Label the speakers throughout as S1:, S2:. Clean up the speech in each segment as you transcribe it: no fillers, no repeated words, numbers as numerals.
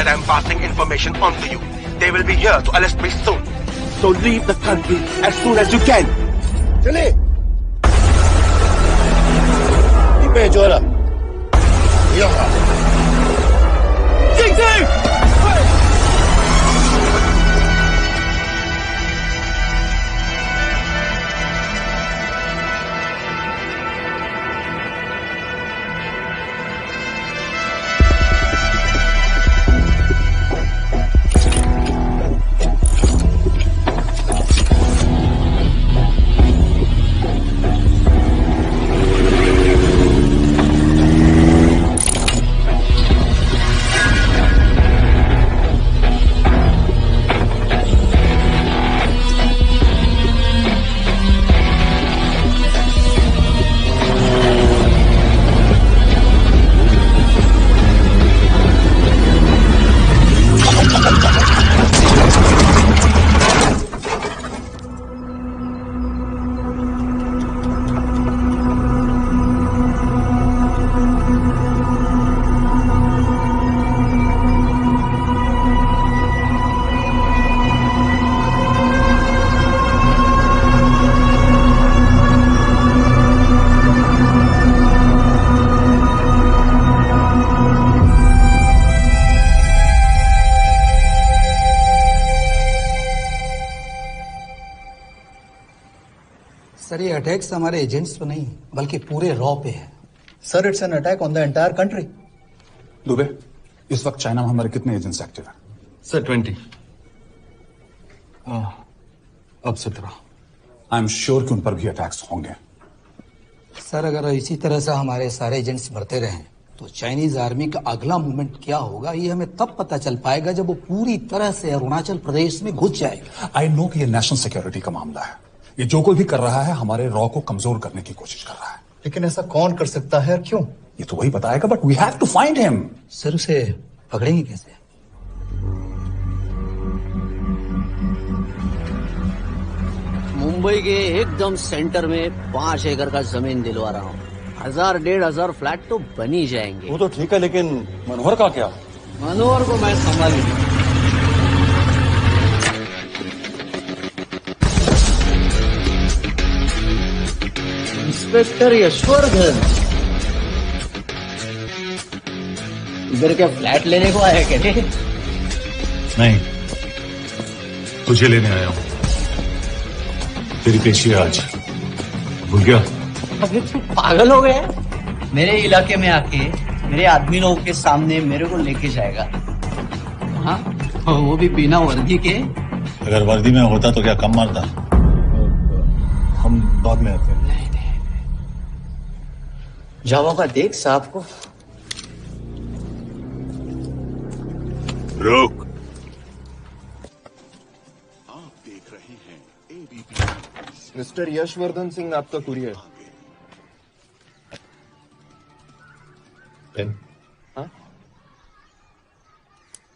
S1: that I'm passing information on to you. They will be here to arrest me soon. So leave the country as soon as you can.
S2: चले 이pe 줘라 이영아 찡찡
S3: sir ये attacks हमारे agents पे नहीं बल्कि पूरे raw पे है।
S4: Sir it's an attack on the entire country.
S5: Dubey, इस वक्त चाइना में हमारे कितने एजेंट्स एक्टिव हैं?
S6: सर 20। अब 17।
S5: आई एम श्योर कि उन पर भी अटैक्स होंगे।
S3: सर अगर इसी तरह से हमारे सारे एजेंट्स बढ़ते रहें तो चाइनीज आर्मी का अगला मूवमेंट क्या होगा ये हमें तब पता चल पाएगा जब वो पूरी तरह से अरुणाचल प्रदेश में घुस जाएगा।
S5: आई नो कि ये नेशनल सिक्योरिटी का मामला है। ये जो कोई भी कर रहा है हमारे रॉ को कमजोर करने की कोशिश कर रहा है।
S4: लेकिन ऐसा कौन कर सकता है और क्यों?
S5: ये तो वही बताएगा, but we have to find him.
S3: Sir उसे पकड़ेंगे कैसे?
S7: मुंबई के एकदम सेंटर में 5 एकड़ का जमीन दिलवा रहा हूँ। 1000-1500 फ्लैट तो बन ही जाएंगे।
S6: वो तो ठीक है, लेकिन मनोहर का क्या?
S7: मनोहर को मैं संभालूंगा। इंस्पेक्टर यशवर्धन इधर क्या फ्लैट लेने को आया क्या?
S8: नहीं, तुझे लेने आया हूँ। तेरी पेशी है आज, भूल गया?
S7: अबे तू पागल हो गया? मेरे इलाके में आके मेरे आदमी लोगों के सामने मेरे को लेके जाएगा? हाँ, वो भी बिना वर्दी के।
S8: अगर वर्दी में होता तो क्या कम मारता?
S6: हम बाद में आते हैं।
S7: जाओगा देख साहब को।
S8: रुक।
S2: आप देख रहे हैं एबीपी। मिस्टर यशवर्धन सिंह आपका कुरियर।
S8: पेन।
S2: हाँ?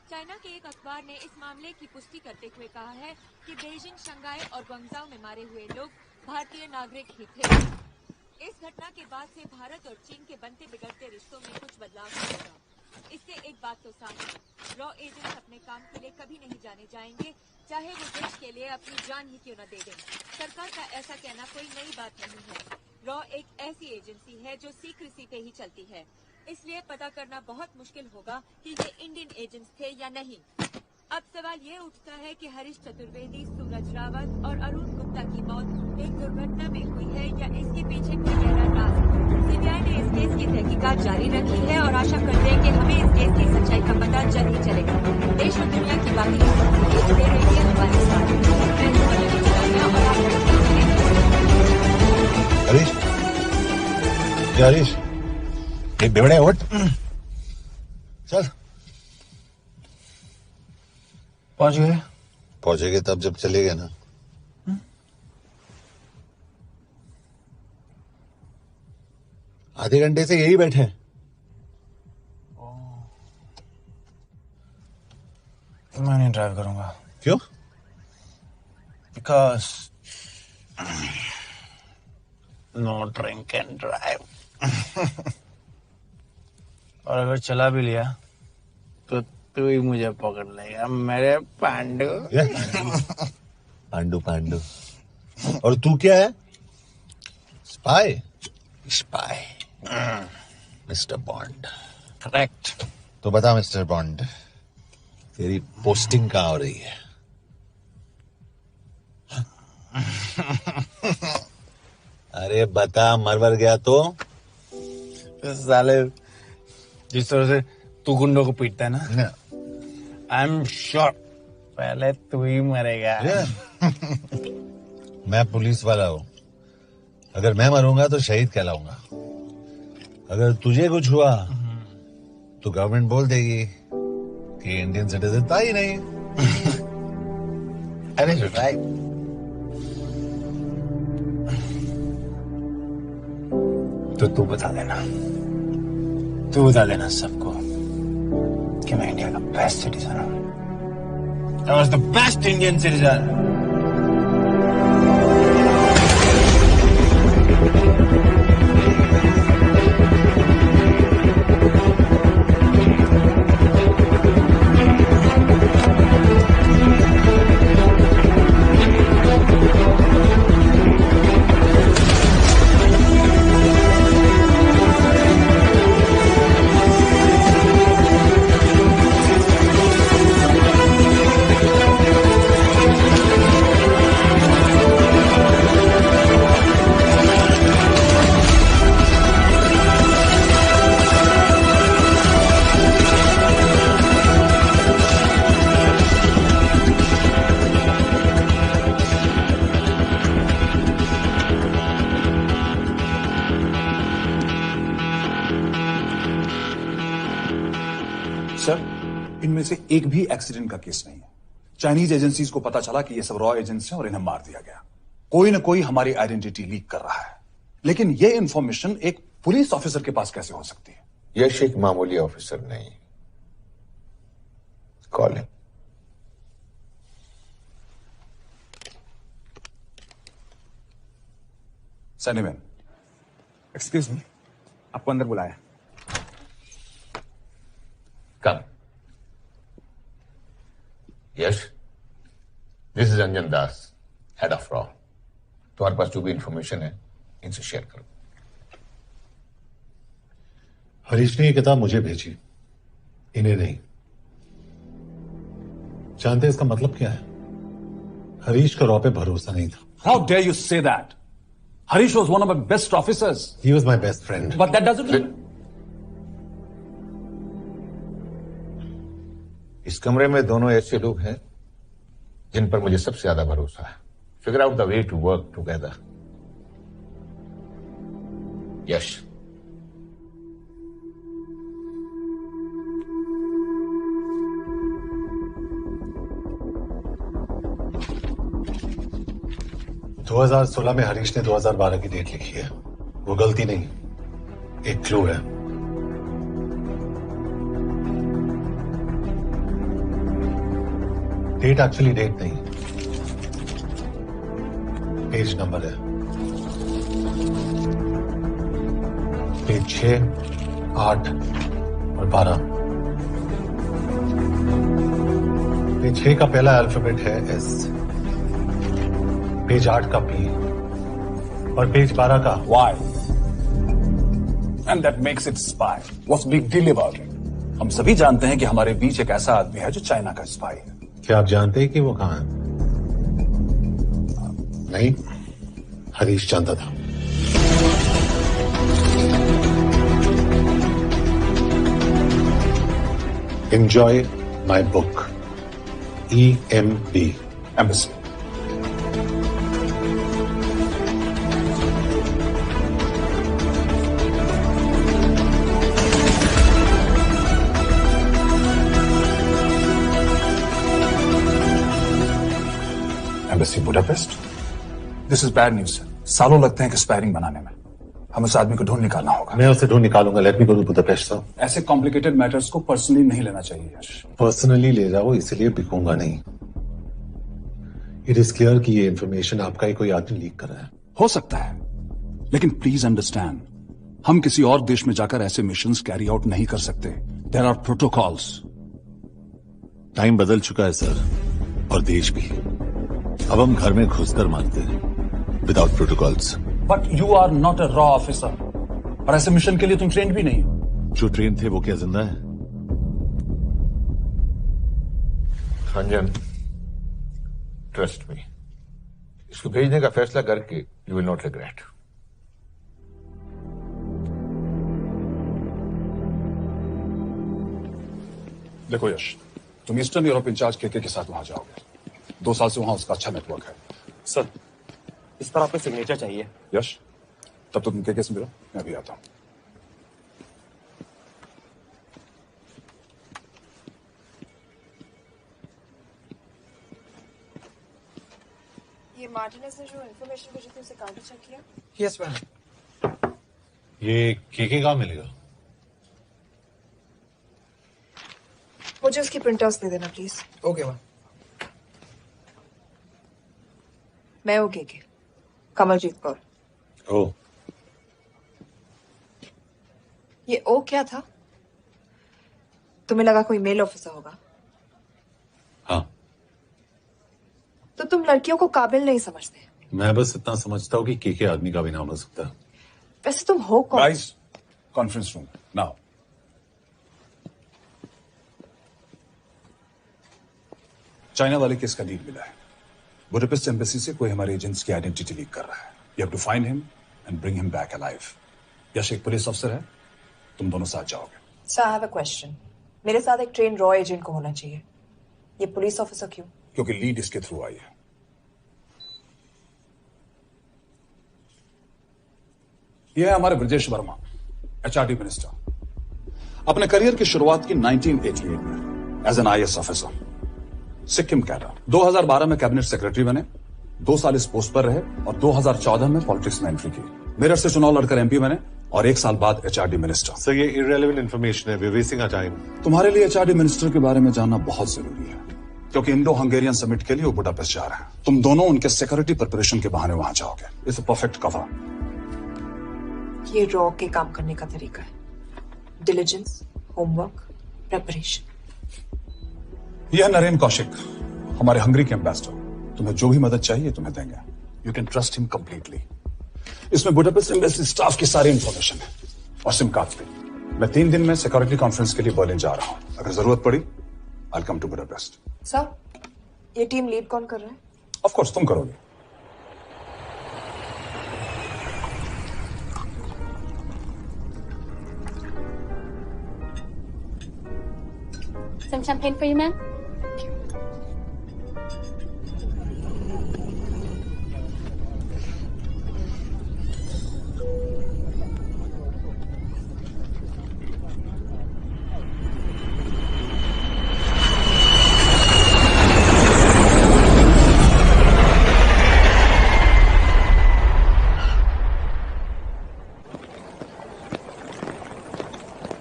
S9: चाइना के एक अखबार ने इस मामले की पुष्टि करते हुए कहा है कि बीजिंग, शंघाई और ग्वांगझाओ में मारे हुए लोग भारतीय नागरिक ही थे। इस घटना के बाद से भारत और चीन के बनते बिगड़ते रिश्तों में कुछ बदलाव होगा। इससे एक बात तो साफ है, रॉ एजेंट्स अपने काम के लिए कभी नहीं जाने जाएंगे, चाहे वो देश के लिए अपनी जान ही क्यों न दे दें। सरकार का ऐसा कहना कोई नई बात नहीं है। रॉ एक ऐसी एजेंसी है जो सीक्रेसी पे ही चलती है, इसलिए पता करना बहुत मुश्किल होगा कि ये इंडियन एजेंट्स थे या नहीं। अब सवाल ये उठता है कि हरीश चतुर्वेदी, सूरज रावत और अरुण गुप्ता की मौत एक दुर्घटना में हुई है या इसके पीछे कोई गहरा राज है। सीबीआई ने इस केस की तहकीकात जारी रखी है और आशा करते हैं कि हमें इस केस की सच्चाई का पता जल्द ही चलेगा। देश और दुनिया की बाकी खबरें दे रही है हमारे साथ।
S8: हरीश, एक बेवड़े उठ। चल।
S4: पहुंच गए?
S8: पहुंचेंगे तब जब चले गए ना। आधे घंटे से यही बैठे हैं।
S4: मैं नहीं ड्राइव करूंगा।
S8: क्यों?
S4: Because no drink and drive. और अगर चला भी लिया तो तू ही मुझे पकड़ लेगा मेरे पांडु।
S8: पांडु पांडु। और तू क्या है? Spy.
S4: Spy.
S8: Mister bond.
S4: Correct.
S8: तो बता मिस्टर बॉन्ड, तेरी पोस्टिंग कहाँ हो रही है? अरे बता, मरवर गया तो?
S4: साले जिस तरह से तू गुंडों को पीटता है ना, आई एम श्योर पहले तू ही मरेगा।
S8: मैं पुलिस वाला हूं, अगर मैं मरूंगा तो शहीद कहलाऊंगा। अगर तुझे कुछ हुआ तो गवर्नमेंट बोल देगी कि इंडियन सिटीजन था ही नहीं।
S4: अरे राइट। तो तू बता देना सबको कि मैं इंडिया का बेस्ट सिटीजन हूं। I was the best Indian citizen.
S5: Sir, इनमें से एक भी एक्सीडेंट का केस नहीं है। चाइनीज एजेंसीज को पता चला कि ये सब रॉ एजेंट्स हैं और इन्हें मार दिया गया। कोई ना कोई हमारी आइडेंटिटी लीक कर रहा है, लेकिन ये इंफॉर्मेशन एक पुलिस ऑफिसर के पास कैसे हो सकती है?
S8: यश एक मामूली ऑफिसर नहीं। Call him.
S5: सैनिमैन,
S6: एक्सक्यूज मी, आपको अंदर बुलाया।
S8: Come. Yash, this is Anjan Das, head of रॉ। तुम्हारे पास जो भी इंफॉर्मेशन है इनसे शेयर करो।
S10: हरीश ने ये किताब मुझे भेजी, इन्हें नहीं। जानते इसका मतलब क्या है? हरीश का रॉ पे भरोसा नहीं था।
S5: How dare you say that? Harish was one of my best officers.
S10: He was my best friend.
S5: But that doesn't mean...
S8: इस कमरे में दोनों ऐसे लोग हैं जिन पर मुझे सबसे ज्यादा भरोसा है। Figure out the way to work together. Yash,
S10: दो 2016 में हरीश ने 2012 की डेट लिखी है। वो गलती नहीं, एक क्लू है। डेट एक्चुअली डेट नहीं, पेज नंबर है। पेज 6, 8 और 12। पेज 6 का पहला अल्फाबेट है एस, पेज 8 का पी और पेज 12 का
S5: Why? And that makes it spy. What's big deal about it? हम सभी जानते हैं कि हमारे बीच एक ऐसा आदमी है जो चाइना का स्पाई है।
S10: क्या आप जानते हैं कि वो कहां है? नहीं, हरीश जानता था। Enjoy my book. EMB.
S5: Embassy. Embassy Budapest? This is bad news, sir. सालों लगते हैं एक्सपायरिंग बनाने में। हमें उस आदमी को ढूंढ निकालना होगा।
S10: मैं उसे ढूंढ निकालूंगा। Let me go to Budapest sir.
S5: ऐसे कॉम्प्लिकेटेड मैटर्स को पर्सनली नहीं लेना चाहिए यश।
S10: पर्सनली ले जाओ, इसलिए बिकूंगा नहीं। इट इज क्लियर कि ये इंफॉर्मेशन आपका ही कोई आदमी लीक कर रहा है।
S5: हो सकता है, लेकिन प्लीज अंडरस्टैंड, हम किसी और देश में जाकर ऐसे मिशंस कैरी आउट नहीं कर सकते। There are protocols.
S8: टाइम बदल चुका है सर, और देश भी। अब हम घर में घुसकर मारते हैं without protocols.
S5: But you are not a रॉ ऑफिसर, और ऐसे मिशन के लिए तुम ट्रेंड भी नहीं हो।
S8: जो ट्रेन थे वो क्या जिंदा है?
S11: रंजन, ट्रस्ट मी, इसको भेजने का फैसला करके यू विल नॉट रिग्रेट।
S5: देखो यश, तुम ईस्टर्न यूरोप इंचार्ज केके के साथ वहां जाओगे। 2 साल से वहां उसका अच्छा नेटवर्क है।
S6: सर, इस पर आपका सिग्नेचर चाहिए।
S5: यश, तब तो तुम केके से मिलो, मैं भी आता हूं।
S12: ये मार्टिनेज ने जो इन्फॉर्मेशन भेजी थी उसे काउंटर चेक किया?
S6: Yes ma'am.
S8: ये केके कहाँ मिलेगा?
S12: मुझे उसकी प्रिंटआउट्स दे देना प्लीज।
S6: Okay ma'am.
S12: मैं हूँ केके, कमलजीत कौर।
S8: ओ,
S12: ये ओ क्या था? तुम्हें लगा कोई मेल ऑफिसर होगा?
S8: हाँ।
S12: तो तुम लड़कियों को काबिल नहीं समझते?
S8: मैं बस इतना समझता हूँ कि केके आदमी का भी नाम हो सकता है।
S12: वैसे तुम हो कौन?
S5: Guys, conference room now. China वाले केस का लीड मिला है। बुडापेस्ट एम्बेसी से कोई हमारे एजेंट्स की आइडेंटिटी लीक कर रहा है। You have to find him and bring him back alive. Yash एक पुलिस अफसर है, तुम दोनों साथ जाओगे।
S12: Sir, I have a question. मेरे साथ एक ट्रेन रॉ एजेंट को होना चाहिए, ये पुलिस ऑफिसर क्यों?
S5: क्योंकि लीड इसके थ्रू आई है। यह है हमारे ब्रजेश वर्मा, एचआरडी मिनिस्टर। अपने करियर की शुरुआत की 1988 में as an IAS officer, Sikkim cadre. 2012 में कैबिनेट सेक्रेटरी बने, 2 साल इस पोस्ट पर रहे और 2014 में पॉलिटिक्स में एंट्री की। मेरठ से चुनाव लड़कर एमपी बने और 1 साल बाद एचआरडी मिनिस्टर।
S8: सर, ये इररेलेवेंट इंफॉर्मेशन है, we are wasting our time.
S5: तुम्हारे लिए एचआरडी मिनिस्टर के बारे में जानना बहुत जरूरी है, क्योंकि इंडो हंगेरियन समिट के लिए वो बुडापेस्ट जा रहे हैं। तुम दोनों उनके सिक्योरिटी प्रिपरेशन के बहाने वहां जाओगे। It's a perfect cover.
S12: ये रॉ के काम करने का तरीका है, डिलिजेंस, होमवर्क, प्रेपरेशन।
S5: यह नरेन कौशिक, हमारे हंगरी के एम्बेसडर। तुम्हें जो भी मदद चाहिए तुम्हें देंगे। You can trust him completely. इसमें बुडापेस्ट एम्बेसी स्टाफ की सारी इंफॉर्मेशन है और सिम कार्ड्स भी। मैं 3 दिन में सिक्योरिटी कॉन्फ्रेंस के लिए बर्लिन जा रहा हूं। अगर जरूरत पड़ी I will come to Budapest.
S12: Sir, ये टीम लीड कौन कर रहा है?
S5: ऑफ कोर्स तुम करोगे।
S13: Some champagne for you, ma'am?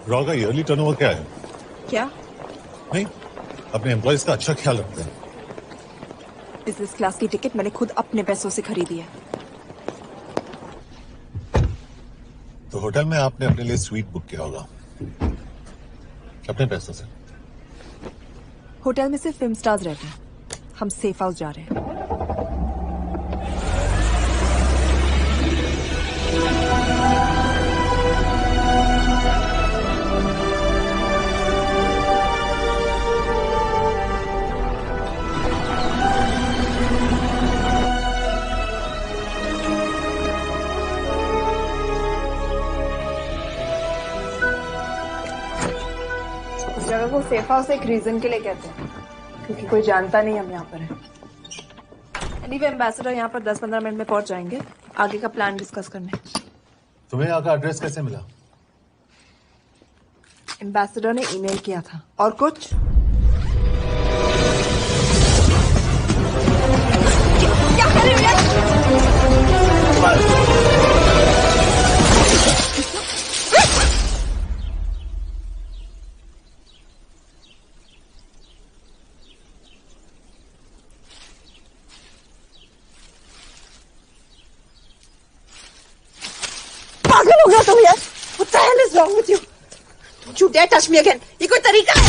S8: Raw का ईयरली टर्नओवर क्या है?
S12: क्या?
S8: नहीं, अपने एम्प्लॉइज का अच्छा ख्याल रखते हैं।
S12: बिजनेस क्लास की टिकट मैंने खुद अपने पैसों से खरीदी है।
S8: तो होटल में आपने अपने लिए स्वीट बुक किया होगा अपने पैसों से।
S12: होटल में सिर्फ फिल्म स्टार्स रहते हैं, हम सेफ हाउस जा रहे हैं। जगह को सेफ हाउस एक रीजन के लिए कहते हैं, क्योंकि कोई जानता नहीं हम यहाँ पर हैं। एनीवे, एम्बेसडर यहाँ पर 10-15 मिनट में पहुंच जाएंगे आगे का प्लान डिस्कस करने।
S8: तुम्हें यहाँ का एड्रेस कैसे मिला?
S12: एम्बेसडर ने ईमेल किया था। और कुछ? क्या कर रहे हो? पागल हो गया तुम यार? What the hell is wrong with you? Don't you dare touch me again. ये कोई तरीका है?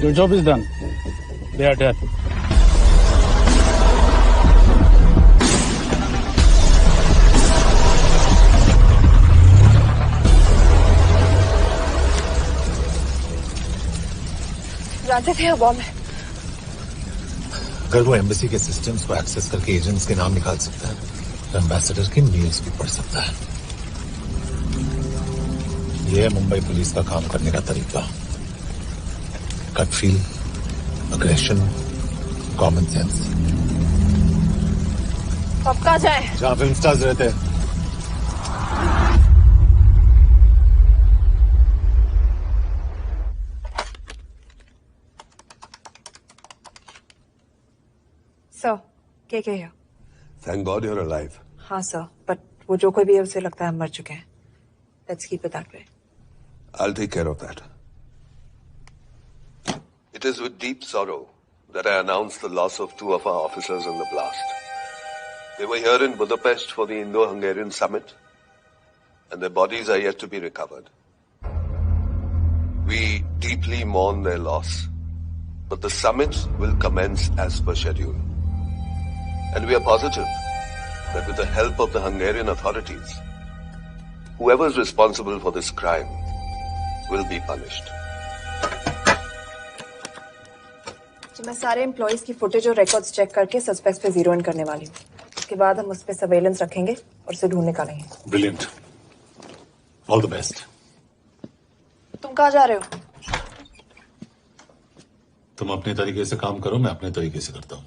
S14: Your job is done. They are dead.
S12: जानते थे ये बॉम्ब है।
S10: अगर वो एम्बेसी के सिस्टम्स को एक्सेस करके एजेंट्स के नाम निकाल सकता है तो एम्बेसडर के मेल्स भी पढ़ सकता है। ये है मुंबई पुलिस का काम करने का तरीका। Gut feel, aggression, common sense.
S12: अब कहाँ जाए?
S10: जहां फिल्म स्टार्स रहते हैं।
S12: सर, के है?
S15: Thank God you're alive.
S12: हाँ सर, बट वो जो कोई भी है उसे लगता है हम मर चुके हैं। Let's keep it that way.
S15: I'll take care of that. It is with deep sorrow that I announce the loss of 2 of our officers in the blast. They were here in Budapest for the Indo-Hungarian summit, and their bodies are yet to be recovered. We deeply mourn their loss, but the summit will commence as per schedule. And we are positive that with the help of the Hungarian authorities, whoever is responsible for this crime will be punished.
S12: तो मैं सारे employees की footage और records check करके suspects पे zero in करने वाली हूँ। उसके बाद हम उस पे सर्वेलेंस रखेंगे और उसे ढूंढ निकालेंगे।
S10: ब्रिलियंट। All the best.
S12: तुम कहाँ जा रहे हो?
S10: तुम अपने तरीके से काम करो, मैं अपने तरीके से करता हूँ।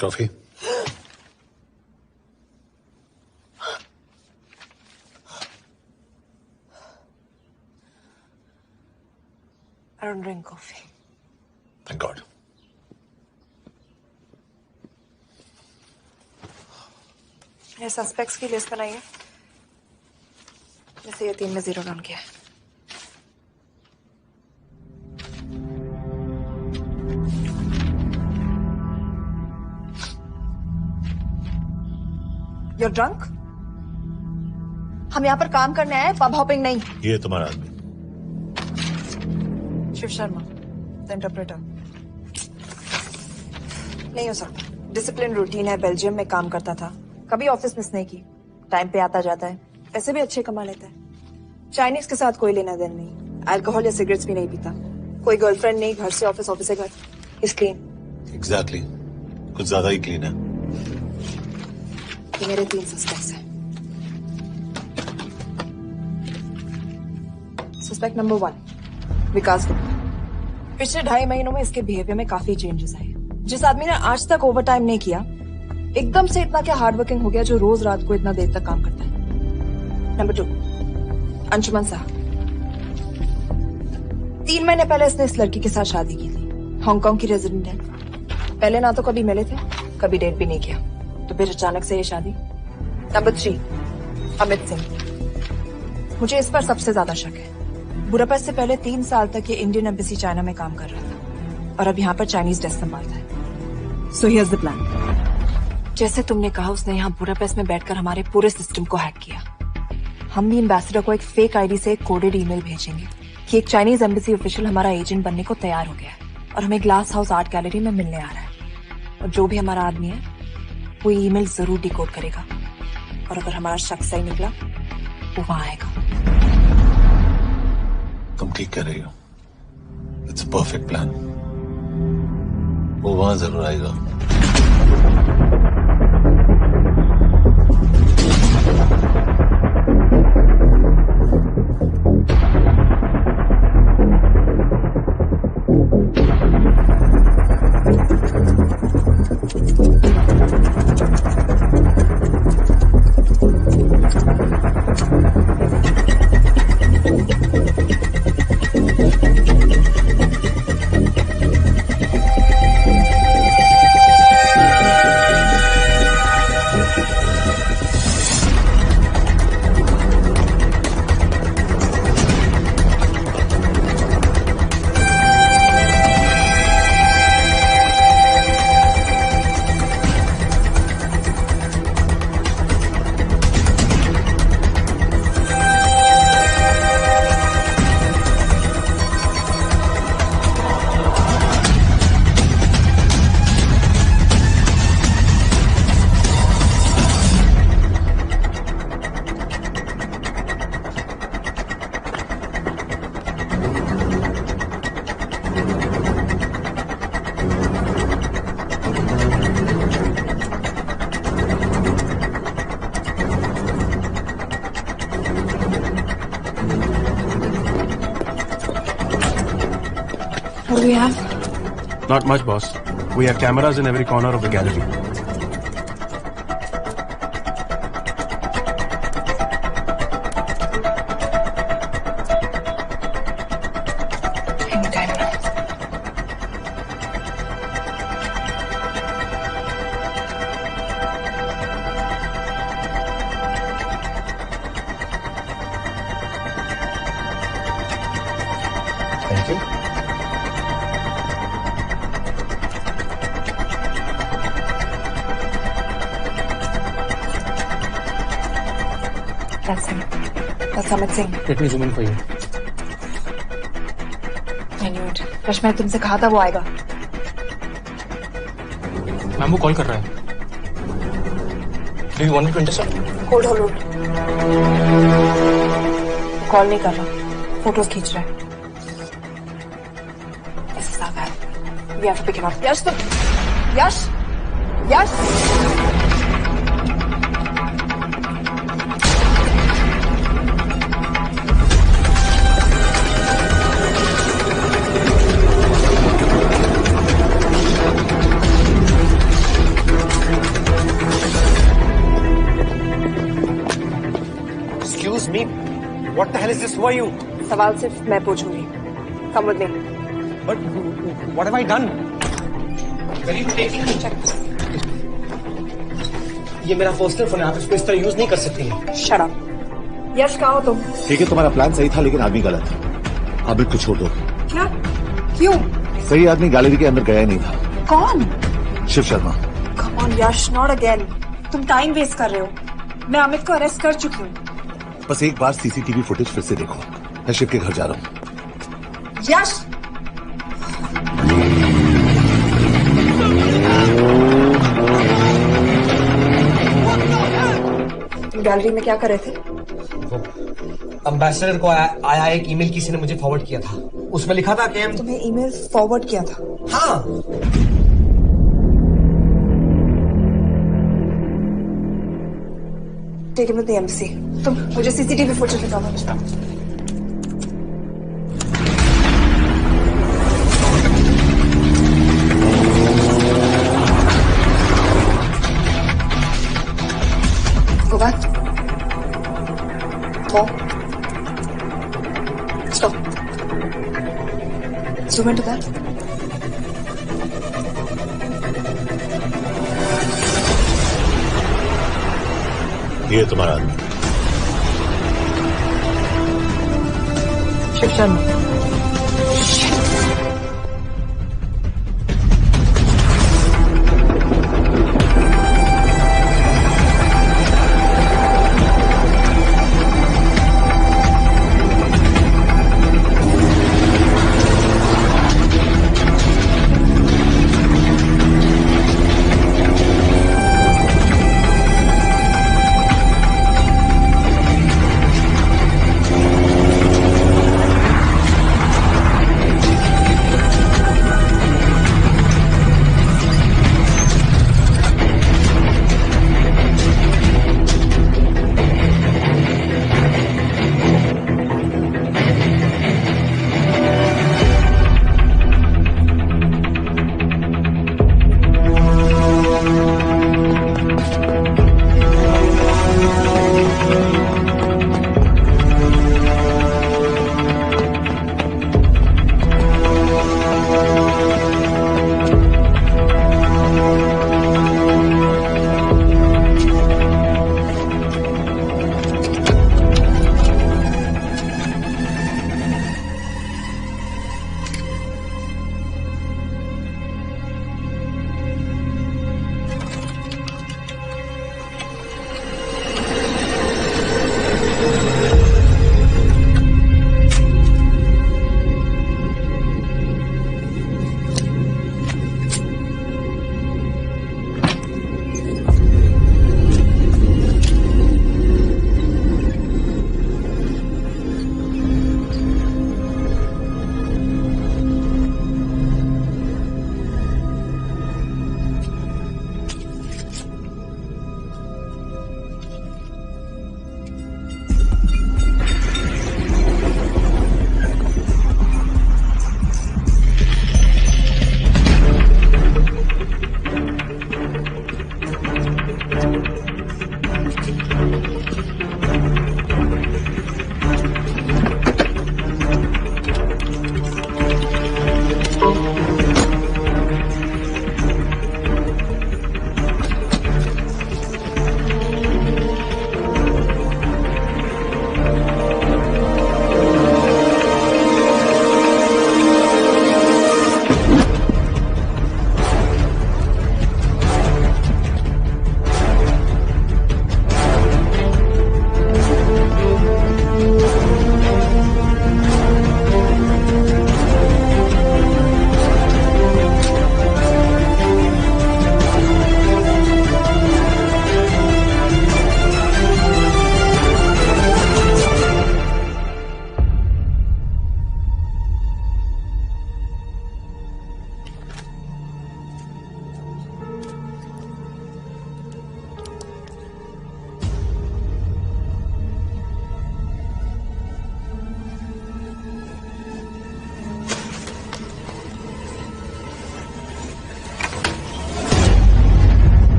S10: Coffee?
S12: I don't drink coffee.
S10: Thank God.
S12: ये सस्पेक्ट्स की लिस्ट बनाइए। जैसे ये 3 में 0 डाल किया है। You're drunk? हम यहाँ पर काम करने आए, पब हॉपिंग नहीं।
S10: ये तुम्हारा आदमी।
S12: Shiv Sharma, the interpreter. नहीं हो सकता। डिसिप्लिन रूटीन है, बेल्जियम में काम करता था, कभी ऑफिस मिस नहीं की, टाइम पे आता जाता है, पैसे भी अच्छे कमा लेता है। चाइनीज के साथ कोई लेना देना नहीं, अल्कोहल या सिगरेट्स भी नहीं पीता, कोई गर्लफ्रेंड नहीं, घर से ऑफिस, ऑफिस से घर। Is clean.
S10: एग्जैक्टली, कुछ ज्यादा ही क्लीन है।
S12: ये मेरे 3 सस्पेक्ट्स हैं। सस्पेक्ट नंबर 1, विकास गुप्ता। पिछले 2.5 महीनों में इसके बिहेवियर में काफी चेंजेस आए। जिस आदमी ने आज तक ओवरटाइम नहीं किया, एकदम से इतना क्या हार्डवर्किंग हो गया जो रोज रात को इतना देर तक काम करता है। नंबर 2, अंशुमन साहब। 3 महीने पहले इसने इस लड़की के साथ शादी की थी। हांगकांग की रेजिडेंट है। पहले ना तो कभी मिले थे, कभी डेट भी नहीं किया, तो फिर अचानक से ये शादी। नंबर 3, अमित सिंह। मुझे इस पर सबसे ज्यादा शक है। बुडापेस्ट से पहले 3 साल तक ये इंडियन एम्बेसी चाइना में काम कर रहा था और अब यहाँ पर चाइनीज डेस्क संभालता है। So here's the plan. जैसे तुमने कहा, उसने यहाँ बुडापेस्ट में बैठकर हमारे पूरे सिस्टम को हैक किया। हम भी एम्बेसडर को एक फेक आईडी से एक कोडेड ईमेल भेजेंगे कि एक चाइनीज एम्बेसी ऑफिशियल हमारा एजेंट बनने को तैयार हो गया है और हमें ग्लास हाउस आर्ट गैलरी में मिलने आ रहा है। और जो भी हमारा आदमी है वो ईमेल जरूर डिकोड करेगा और अगर हमारा शक सही निकला वो वहां आएगा।
S8: तुम ठीक कह रही हो। It's a perfect plan. वो वहां जरूर आएगा।
S12: What do we have?
S1: Not much, boss. We have cameras in every corner of the gallery.
S10: Thank you.
S12: That's him. That's Amit Singh.
S14: Let me zoom in for you.
S12: I knew it. Rush, मैंने तुमसे कहा था वो आएगा।
S14: Ma'am वो call कर रहा है। Do you want me to intercept?
S12: Hold. Call नहीं कर रहा, फोटोज खींच रहा है। This is our man. We have to pick him up. Yash, Yash.
S1: Excuse me. What the hell is this? Who are you?
S12: सवाल सिर्फ मैं पूछूंगी। Come with me.
S1: But what have I done?
S14: Where are you taking me? ये मेरा personal phone है, आप इसको इस तरह यूज नहीं कर सकती।
S12: Shut up. यश, कहाँ हो तुम?
S10: ठीक है, तुम्हारा प्लान सही था लेकिन आदमी गलत। आबिद को छोड़ दो।
S12: क्या? क्यों?
S10: सही आदमी गैलरी के अंदर गया ही नहीं था।
S12: कौन?
S10: Shiv Sharma.
S12: Come on, Yash, not again. तुम टाइम वेस्ट कर रहे हो। मैं अमित को अरेस्ट कर चुकी हूँ।
S10: बस एक बार सीसीटीवी फुटेज फिर से देखो। मैं शिव के घर जा रहा हूँ।
S12: यश! तुम गैलरी में क्या कर रहे थे?
S14: एम्बेसडर को आया एक ईमेल किसी ने मुझे फॉरवर्ड किया था। उसमें लिखा था कि
S12: तुम्हें ईमेल फॉरवर्ड किया था?
S14: हाँ।
S12: Take him to the embassy. तुम मुझे सीसीटीवी फुटेज दिखाओ। Go back. Go. Stop. Zoom into that.
S8: ये तुम्हारा आदमी।
S12: शिव शर्मा।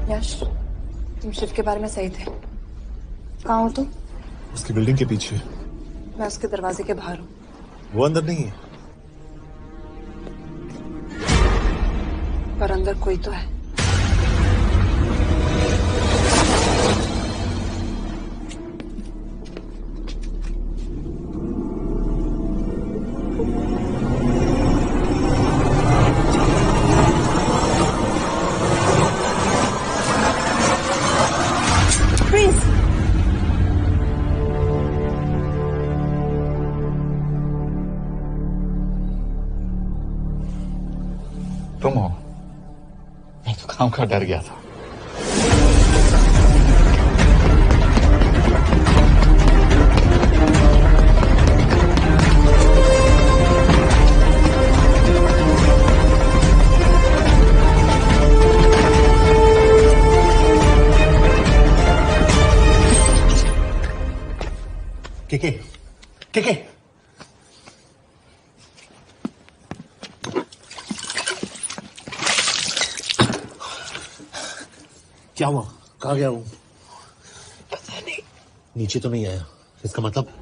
S12: यश, तुम शिव के बारे में सही थे। कहाँ हो तुम?
S10: उसकी बिल्डिंग के पीछे।
S12: मैं उसके दरवाजे के बाहर हूँ।
S10: वो अंदर नहीं है।
S12: पर अंदर कोई तो है।
S11: तुम हो? मैं तो काम का डर गया था।
S10: के क्या हुआ? कहाँ गया हूँ?
S12: पता नहीं।
S10: नीचे तो नहीं आया, इसका मतलब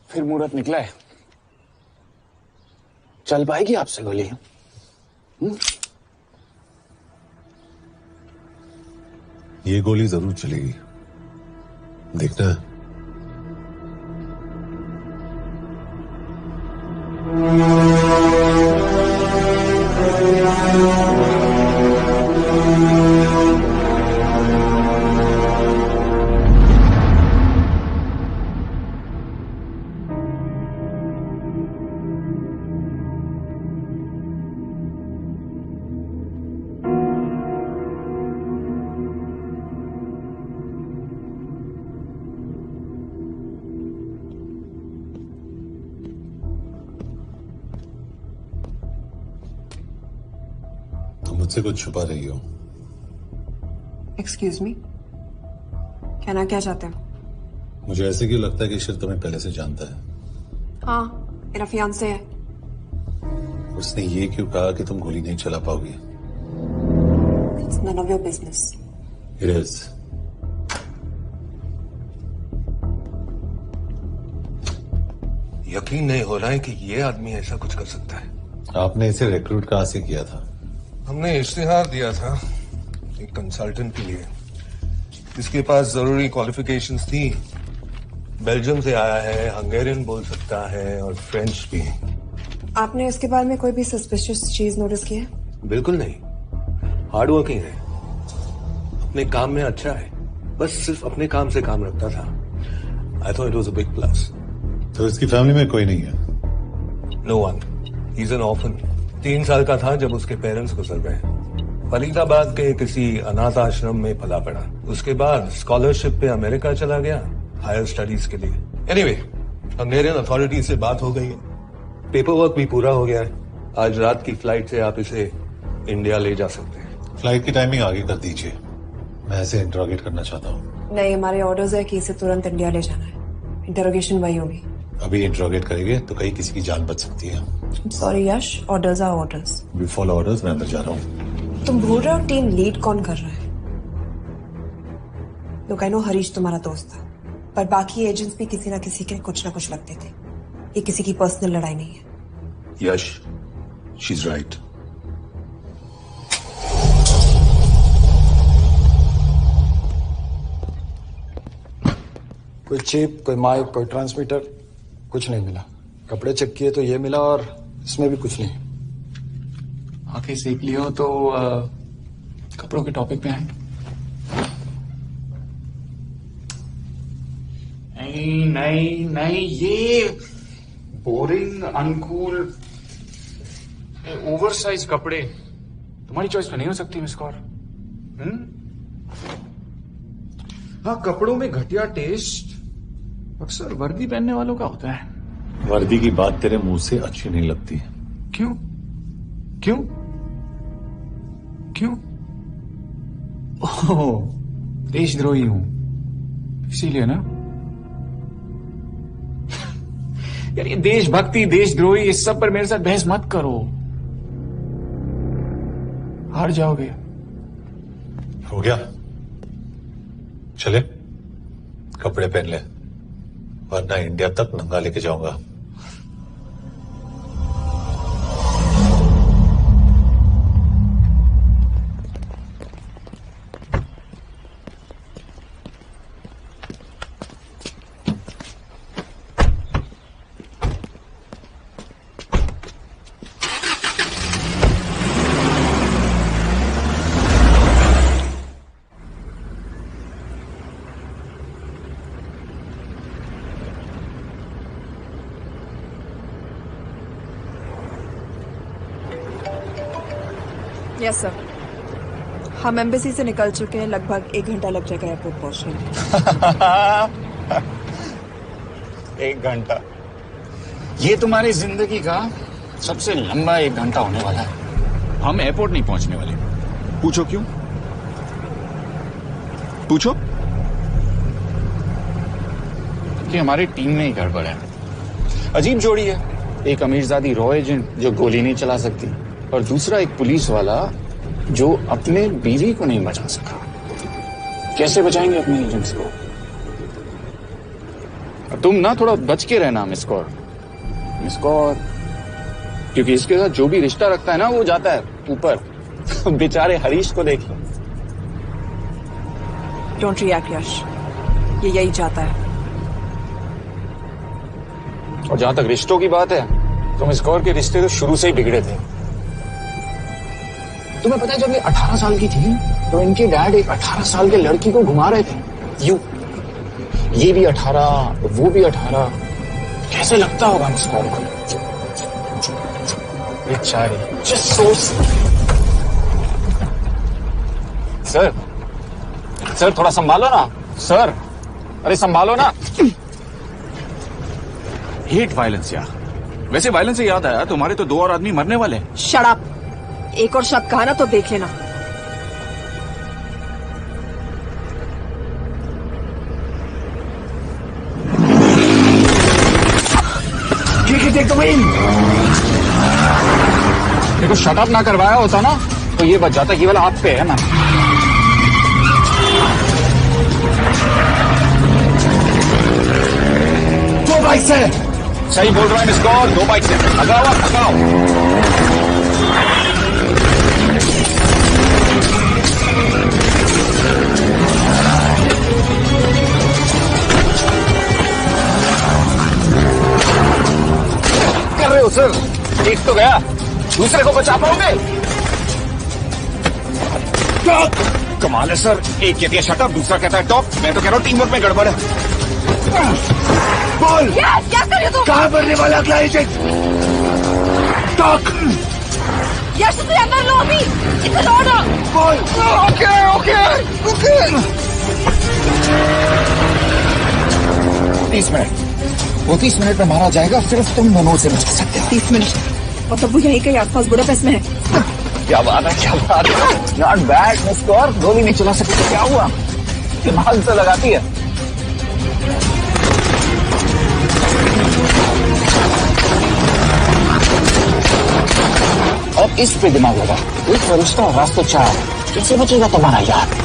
S6: फिर मुहूर्त निकला है, चल पाएगी आपसे गोली?
S10: ये गोली जरूर चलेगी, देखना है। मुझसे कुछ छुपा रही हो।
S12: एक्सक्यूज मी, कहना क्या चाहते हो?
S10: मुझे ऐसे क्यों लगता है कि ईश्वर तुम्हें पहले से जानता है?
S12: हाँ, मेरा फियांसे है।
S10: उसने ये क्यों कहा कि तुम गोली नहीं चला पाओगी?
S12: It's none of your business.
S10: It is.
S15: यकीन नहीं हो रहा है कि ये आदमी ऐसा कुछ कर सकता है।
S10: आपने इसे रिक्रूट कहाँ से किया था?
S15: हमने इश्तिहार दिया था एक कंसल्टेंट के लिए, जिसके पास जरूरी क्वालिफिकेशंस थी। बेल्जियम से आया है, हंगेरियन बोल सकता है और फ्रेंच भी।
S12: आपने इसके बारे में कोई भी सस्पिशियस चीज नोटिस की है?
S15: बिल्कुल नहीं, हार्ड वर्किंग है, अपने काम में अच्छा है, बस सिर्फ अपने काम से काम रखता था। I thought it was a big plus.
S10: तो इसकी फैमिली में कोई नहीं है?
S15: No one, he is an orphan. 3 साल का था जब उसके पेरेंट्स गुजर गए। फरीदाबाद के किसी अनाथ आश्रम में पला पड़ा। उसके बाद स्कॉलरशिप पे अमेरिका चला गया हायर स्टडीज के लिए। एनीवे, हंगेरियन अथॉरिटी से बात हो गई है, पेपर वर्क भी पूरा हो गया है। आज रात की फ्लाइट से आप इसे इंडिया ले जा सकते हैं।
S10: फ्लाइट की टाइमिंग आगे कर दीजिए, मैं इसे इंटरोगेट करना चाहता हूँ।
S12: नहीं, हमारे ऑर्डर्स है कि इसे तुरंत इंडिया ले जाना है। इंटरोगेशन वही होगी।
S10: अभी इंटरोगेट करेंगे तो कहीं किसी की जान बच सकती है।
S12: Sorry Yash, orders are orders.
S10: We follow orders, मैं अंदर जा रहा हूँ।
S12: तुम भूल रहे हो टीम लीड कौन कर रहा है? लोग, आई नो हरीश तुम्हारा दोस्त था, पर बाकी एजेंट्स भी किसी ना किसी के कुछ ना कुछ लगते थे। ये किसी की पर्सनल लड़ाई नहीं है।
S5: यश, शी इज राइट।
S6: कोई चिप, कोई माइक, कोई ट्रांसमीटर, कुछ नहीं मिला। कपड़े चेक किए तो ये मिला और इसमें भी कुछ नहीं।
S16: आंखें सेक लियो तो कपड़ों के टॉपिक पे आए। नहीं नहीं नहीं, ये बोरिंग, अनकूल, ओवरसाइज कपड़े तुम्हारी चॉइस में नहीं हो सकती मिस कौर। हाँ, कपड़ों में घटिया टेस्ट अक्सर वर्दी पहनने वालों का होता है।
S10: वर्दी की बात तेरे मुंह से अच्छी नहीं लगती।
S16: क्यों क्यों क्यों? ओह, देशद्रोही हूं इसीलिए ना। यार ये देशभक्ति, देशद्रोही, इस सब पर मेरे साथ बहस मत करो, हार जाओगे।
S10: हो गया, चले कपड़े पहन ले, वरना इंडिया तक नंगा लेके जाऊंगा।
S12: यस सर, हम एम्बेसी से निकल चुके हैं। लगभग 1 घंटा लग जाएगा एयरपोर्ट पहुंचने में।
S16: 1 घंटा? ये तुम्हारी जिंदगी का सबसे लंबा 1 घंटा होने वाला है। हम एयरपोर्ट नहीं पहुंचने वाले।
S6: पूछो क्यों? पूछो।
S16: कि हमारी टीम में ही गड़बड़ है। अजीब जोड़ी है, एक अमीरजादी रॉ एजेंट जो गोली नहीं चला सकती, और दूसरा एक पुलिस वाला जो अपने बीवी को नहीं बचा सका। कैसे बचाएंगे अपने एजेंट्स को? तुम ना थोड़ा बच के रहना मिस कौर। मिस कौर, क्योंकि इसके साथ जो भी रिश्ता रखता है ना वो जाता है ऊपर। बेचारे हरीश को देख लो।
S12: डोंट रिएक्ट यश, ये यही चाहता है।
S16: और जहां तक रिश्तों की बात है तो मिस कौर के रिश्ते तो शुरू से ही बिगड़े थे। तुम्हें पता है जब ये 18 साल की थी तो इनके डैड एक 18 साल के लड़की को घुमा रहे थे। ये भी 18, वो भी 18। कैसे लगता होगा मिस कौर को? बेचारी। Just so सर थोड़ा संभालो ना सर। अरे संभालो ना।
S5: हेट वायलेंस यार। वैसे वायलेंस से याद आया, तुम्हारे तो 2 और आदमी मरने वाले हैं।
S12: Shut up. एक और शब्द कहा ना तो देख लेना।
S16: देखो शटअप ना करवाया होता ना तो ये बच जाता। केवल आप पे है ना। दो बाइक से सही बोल रहा है मिस कौर। 2 बाइक से लगाओ आप लगाओ। कर रहे हो सर? एक तो गया, दूसरे को बचा पाओगे? कमाल है सर। एक कहती है शटअप, दूसरा कहता है टॉप। मैं तो कह रहा हूँ टीम वर्क में गड़बड़ है। बोल
S12: क्या कर रहे हो तुम?
S16: कहाँ मरने वाला अगला एजेंट? टॉक।
S12: यश तुम अंदर लो अभी। इधर लो ना।
S16: बोल। Okay okay okay. 30 मिनट। वो 30 मिनट में मारा जाएगा। सिर्फ तुम मनोज से बचा सकते हो।
S12: 30 मिनट और तब वो यहीं कहीं आसपास बुडापेस्ट में है।
S16: क्या बात है, क्या बात है। Not bad miss Kaur. गोली नहीं चला सकती तो क्या हुआ? दिमाग से लगाती है। और इस पे दिमाग लगा। एक फरिश्ता और रास्ते 4। कैसे बचेगा तुम्हारा यार?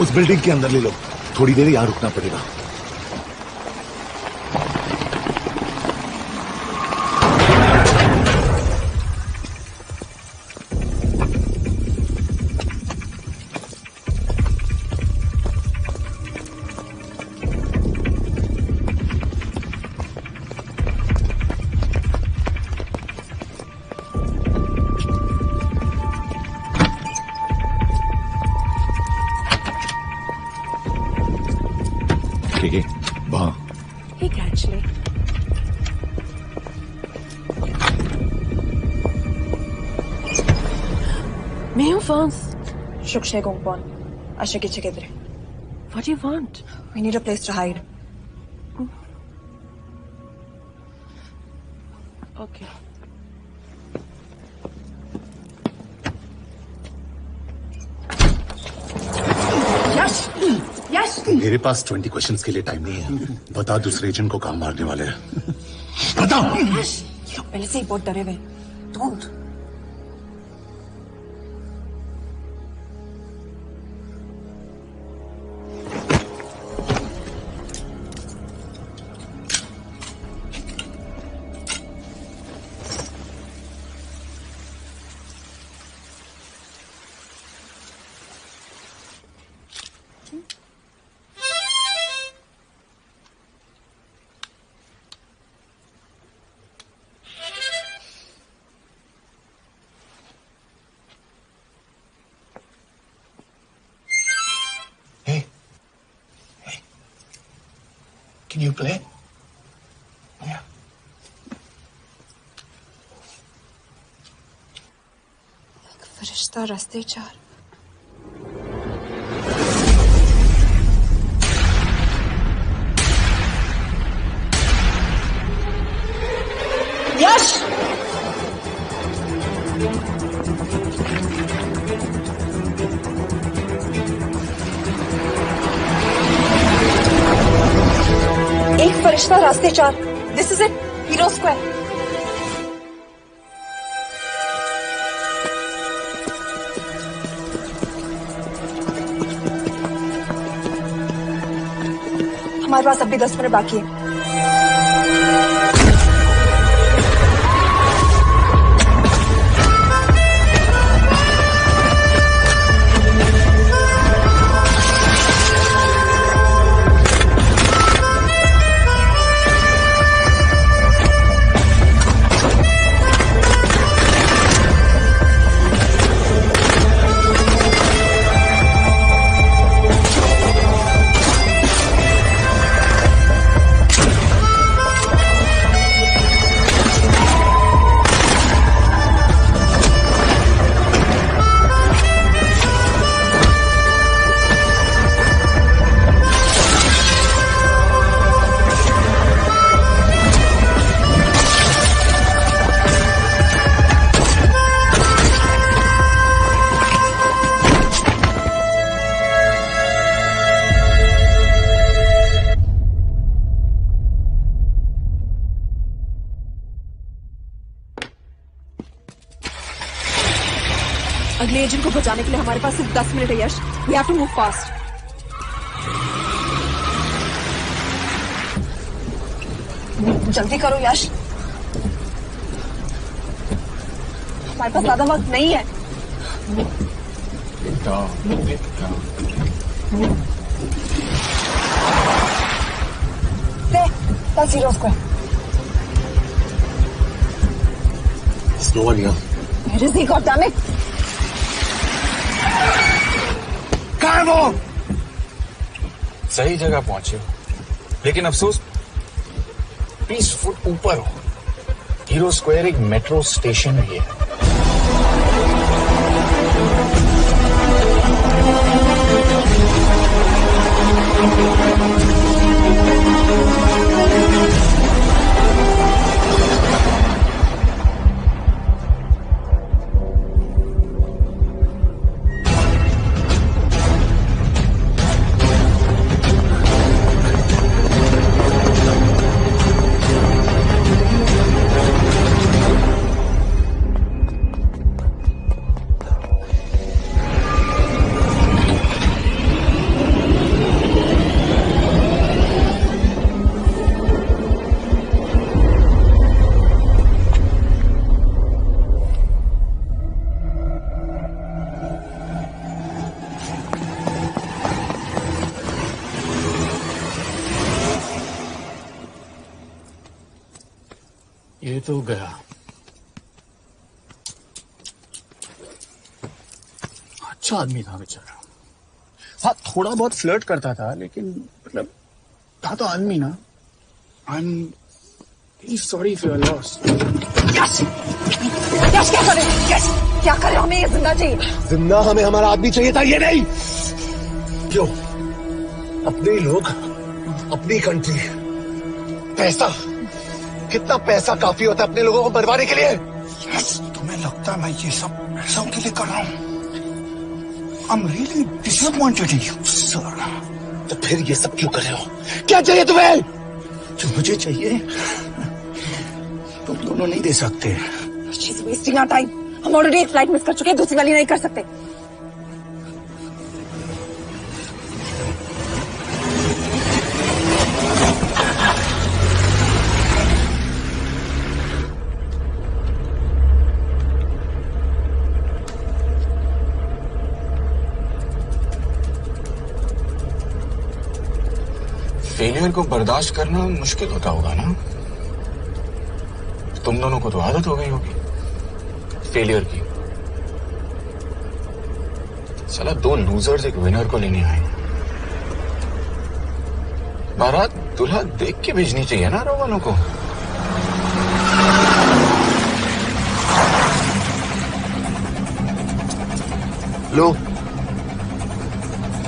S10: उस बिल्डिंग के अंदर ले लो। थोड़ी देर यहां रुकना पड़ेगा।
S12: Hey, actually. Mayo phones. Shukshay Gongpon. Ashaki Chikidre. What do you want? We need a place to hide. Okay. Yes!
S10: मेरे पास 20 क्वेश्चंस के लिए टाइम नहीं है। बता दूसरे एजेंट को कहाँ मारने वाले हैं। बता।
S12: ये लोग पहले से ही बहुत डरे हुए हैं। ढूंढ।
S16: Can you play? Yeah.
S12: फरिश्ता रास्ते चार। यश! एक फरिश्ता रास्ते चार। This is it, hero square. हमारे पास अभी 10 मिनट बाकी है। अगले एजेंट को बचाने के लिए हमारे पास सिर्फ 10 मिनट है Yash. We have to move fast. जल्दी करो यश, हमारे पास ज्यादा वक्त नहीं है। That's Zero Square.
S10: There's no one here.
S12: Where is he, goddammit?
S16: कहाँ है वो? सही जगह पहुंचे हो, लेकिन अफसोस 20 फुट ऊपर हो। हीरो स्क्वायर एक मेट्रो स्टेशन भी है। ये तो गया। अच्छा आदमी था बेचारा। हाँ, थोड़ा बहुत फ्लर्ट करता था, लेकिन मतलब था तो आदमी ना। I am very sorry for your loss.
S12: Yash! Yash क्या करे? यश क्या करे? हमें ये जिंदा चाहिए।
S10: जिंदा हमें हमारा आदमी चाहिए था, ये नहीं। क्यों? अपने लोग, अपनी कंट्री, पैसा, कितना पैसा काफी होता है अपने लोगों को मरवाने के लिए?
S16: यस, तुम्हें लगता है मैं ये सब पैसों के लिए कर रहा हूँ? I'm really disappointed in you, sir.
S10: तो फिर ये सब क्यों कर रहे हो? क्या चाहिए तुम्हें?
S3: जो मुझे चाहिए तुम दोनों नहीं दे सकते।
S12: She's wasting our time. हम ऑलरेडी एक फ्लाइट मिस कर चुके हैं, दूसरी वाली नहीं कर सकते।
S16: फेलियर को बर्दाश्त करना मुश्किल होता होगा ना? तुम दोनों को तो आदत हो गई होगी फेलियर की। साला 2 लूजर्स एक विनर को लेने आए। बारात दूल्हा देख के भेजनी चाहिए ना रो वालों को। लो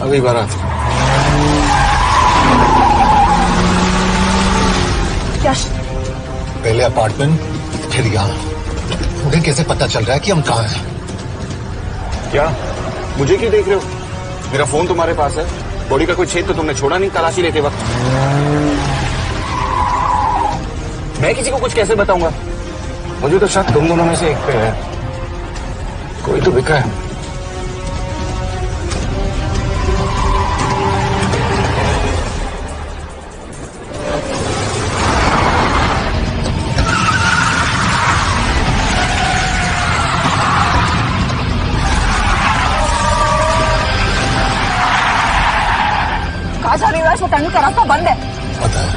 S16: अभी बारात।
S12: यश,
S10: पहले अपार्टमेंट फिर यहाँ। मुझे कैसे पता चल रहा है कि हम कहाँ हैं?
S16: क्या मुझे क्यों देख रहे हो? मेरा फोन तुम्हारे पास है। बॉडी का कोई छेद तो तुमने छोड़ा नहीं तलाशी लेते वक्त। मैं किसी को कुछ कैसे बताऊंगा? मुझे तो शक तुम दोनों में से एक पे है। कोई तो बिका है।
S12: वो टनल का रास्ता बंद है।
S10: पता है।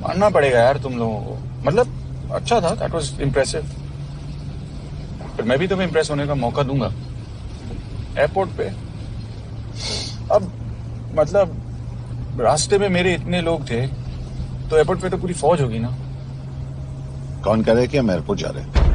S16: मानना पड़ेगा यार तुम लोगों को। मतलब अच्छा था, दैट वाज इम्प्रेसिव। पर मैं भी तुम्हें इम्प्रेस होने का मौका दूंगा एयरपोर्ट पे। अब मतलब रास्ते में मेरे इतने लोग थे तो एयरपोर्ट पे तो पूरी फौज होगी ना।
S8: कौन कह रहे कि हम एयरपोर्ट जा रहे हैं?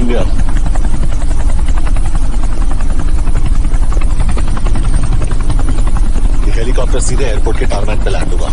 S8: इंडिया। ये हेलीकॉप्टर सीधे एयरपोर्ट के टारमैक पे लैंड होगा।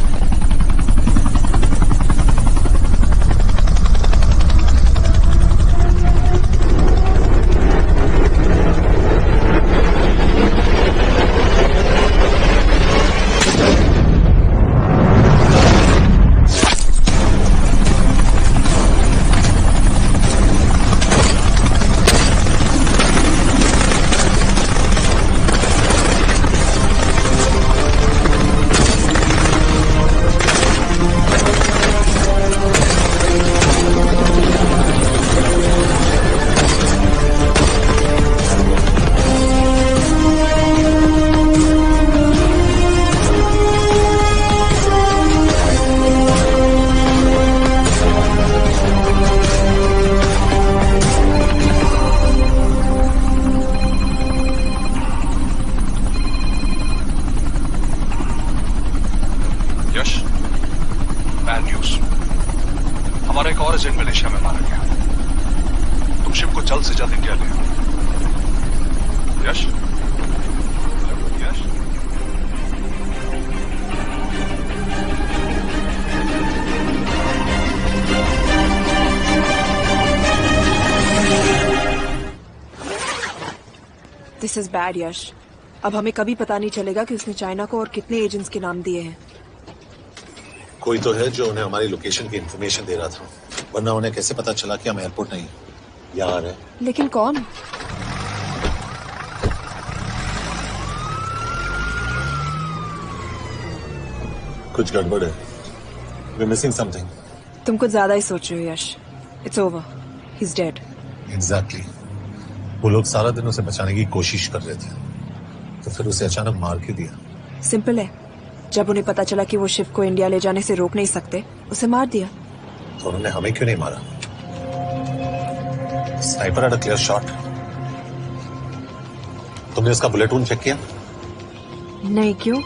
S5: हमारा एक और एजेंट मलेशिया में मारा गया। तुम शिप को जल्द से जल्द इंडिया ले आओ। यश, यश,
S12: दिस इज बैड यश। अब हमें कभी पता नहीं चलेगा कि उसने चाइना को और कितने एजेंट्स के नाम दिए हैं।
S8: कोई तो है जो उन्हें हमारी लोकेशन की इंफॉर्मेशन दे रहा था, वरना उन्हें कैसे पता चला कि हम एयरपोर्ट नहीं यहाँ आ रहे हैं।
S12: लेकिन कौन?
S8: कुछ गड़बड़ है। We're missing something.
S12: तुम कुछ ज्यादा ही सोच रहे हो Yash. It's over, he is dead.
S8: Exactly. वो लोग सारा दिन उसे बचाने की कोशिश कर रहे थे, तो फिर उसे अचानक मार के दिया।
S12: सिंपल है, जब उन्हें पता चला कि वो शिप को इंडिया ले जाने से रोक नहीं सकते, उसे मार दिया।
S8: तो उन्होंने हमें क्यों नहीं मारा? Sniper had a clear shot. तुमने उसका बुलेट वूंड चेक किया?
S12: नहीं, क्यों?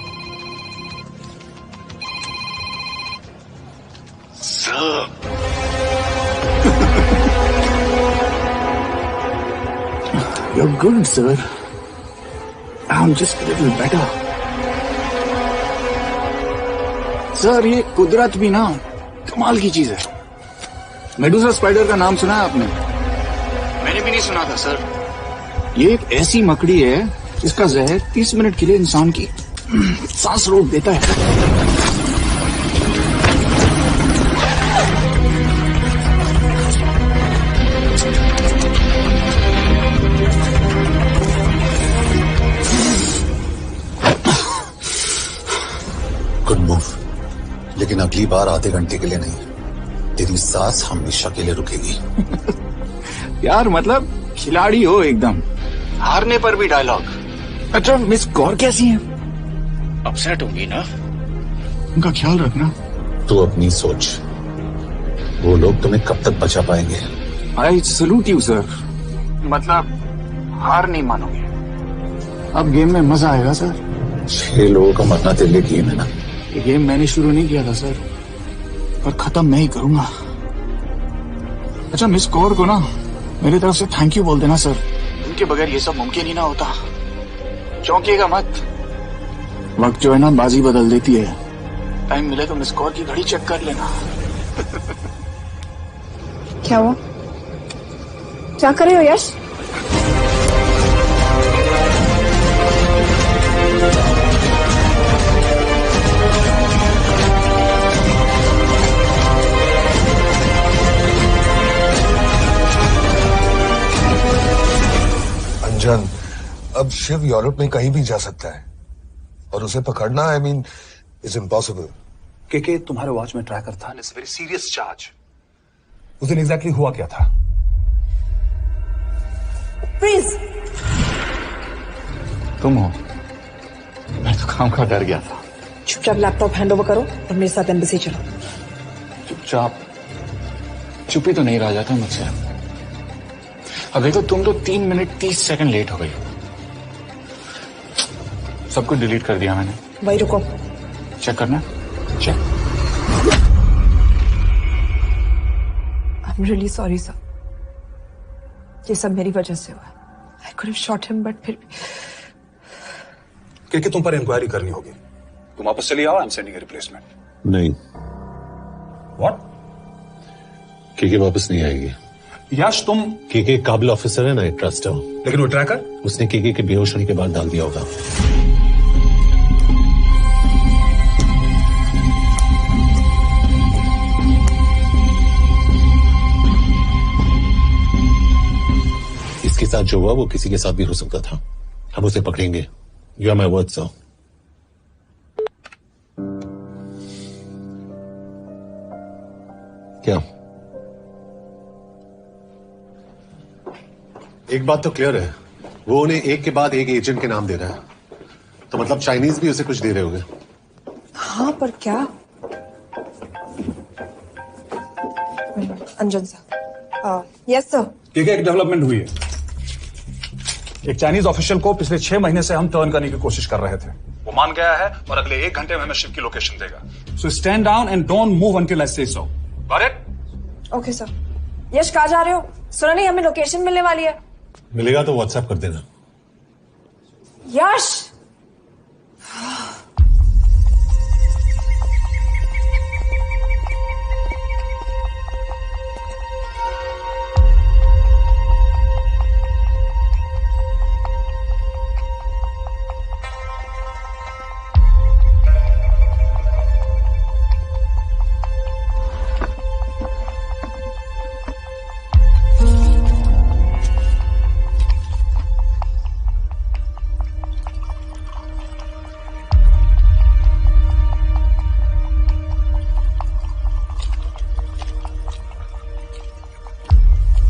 S16: You're good, sir. I'm just a little better. Sir, ये कुदरत भी ना कमाल की चीज है। मेडुसा स्पाइडर का नाम सुना है आपने? मैंने भी नहीं सुना था सर। ये एक ऐसी मकड़ी है जिसका जहर 30 मिनट के लिए इंसान की सांस रोक देता है।
S8: गुड मूव, लेकिन अगली बार आधे घंटे के लिए नहीं, तेरी सांस हमेशा के लिए रुकेगी।
S16: यार मतलब खिलाड़ी हो एकदम, हारने पर भी डायलॉग। अच्छा, मिस कौर कैसी हैं? अपसेट होंगी ना, उनका ख्याल रखना।
S8: तू अपनी सोच, वो लोग तुम्हें कब तक बचा पाएंगे?
S16: I salute you sir. मतलब हार नहीं मानोगे। अब गेम में मजा आएगा सर।
S8: 6 लोगों का मरना तेरे लिए गेम है ना?
S16: ये गेम मैंने शुरू नहीं किया था सर, पर खत्म मैं ही करूंगा। अच्छा, मिस कौर को ना मेरी तरफ से थैंक यू बोल देना सर। उनके बगैर ये सब मुमकिन ही ना होता। चौंकिएगा मत, वक्त जो है ना बाजी बदल देती है। टाइम मिले तो मिस कौर की घड़ी चेक कर लेना।
S12: क्या हुआ? क्या कर रहे हो यश?
S10: अंजन, अब शिव यूरोप में कहीं भी जा सकता है और उसे पकड़ना आई मीन इज इम्पॉसिबल।
S5: के तुम्हारे वॉच में ट्रैकर था, इट्स वेरी सीरियस चार्ज। उस दिन एग्जैक्टली हुआ क्या था?
S12: प्लीज,
S16: तुम हो? मैं तो काम का डर गया था।
S12: चुपचाप लैपटॉप हैंड ओवर करो और मेरे साथ एम्बेसी चलो।
S16: चुपचाप? चुप ही तो नहीं रहा जाता मुझसे। अब देखो, तुम तो 3 मिनट 30 सेकंड लेट हो गई। सब कुछ डिलीट कर दिया मैंने।
S12: भाई रुको,
S16: चेक करना। Check.
S12: I am really sorry sir. ये सब मेरी वजह से हुआ। I could have shot him, but फिर
S5: क्योंकि तुम पर इंक्वायरी करनी होगी। तुम वापस चली आओ, I am sending A replacement.
S8: नहीं।
S5: व्हाट?
S8: केके वापस नहीं आएगी।
S5: यश तुम
S8: केके काबिल ऑफिसर है ना, आई ट्रस्ट है।
S5: लेकिन वो ट्रैकर
S8: उसने केके के बेहोश होने के बाद डाल दिया होगा। इसके साथ जो हुआ वो किसी के साथ भी हो सकता था। हम उसे पकड़ेंगे। You are my word sir. क्या?
S10: एक बात तो क्लियर है, वो उन्हें एक के बाद एक एजेंट के नाम दे रहा है, तो मतलब चाइनीज भी उसे कुछ दे रहे होंगे।
S12: हाँ, पर क्या? अंजन सर। Yes sir.
S5: ठीक है, एक डेवलपमेंट हुई है। एक चाइनीज ऑफिशियल को पिछले 6 महीने से हम टर्न करने की कोशिश कर रहे थे। वो मान गया है और अगले 1 घंटे में हमें शिप की लोकेशन देगा। So stand down and don't move until I say so. Got it?
S12: Okay sir. Yash, कहाँ जा रहे हो? सुना नहीं, हमें लोकेशन मिलने वाली है।
S8: मिलेगा तो व्हाट्सएप कर देना।
S12: यश!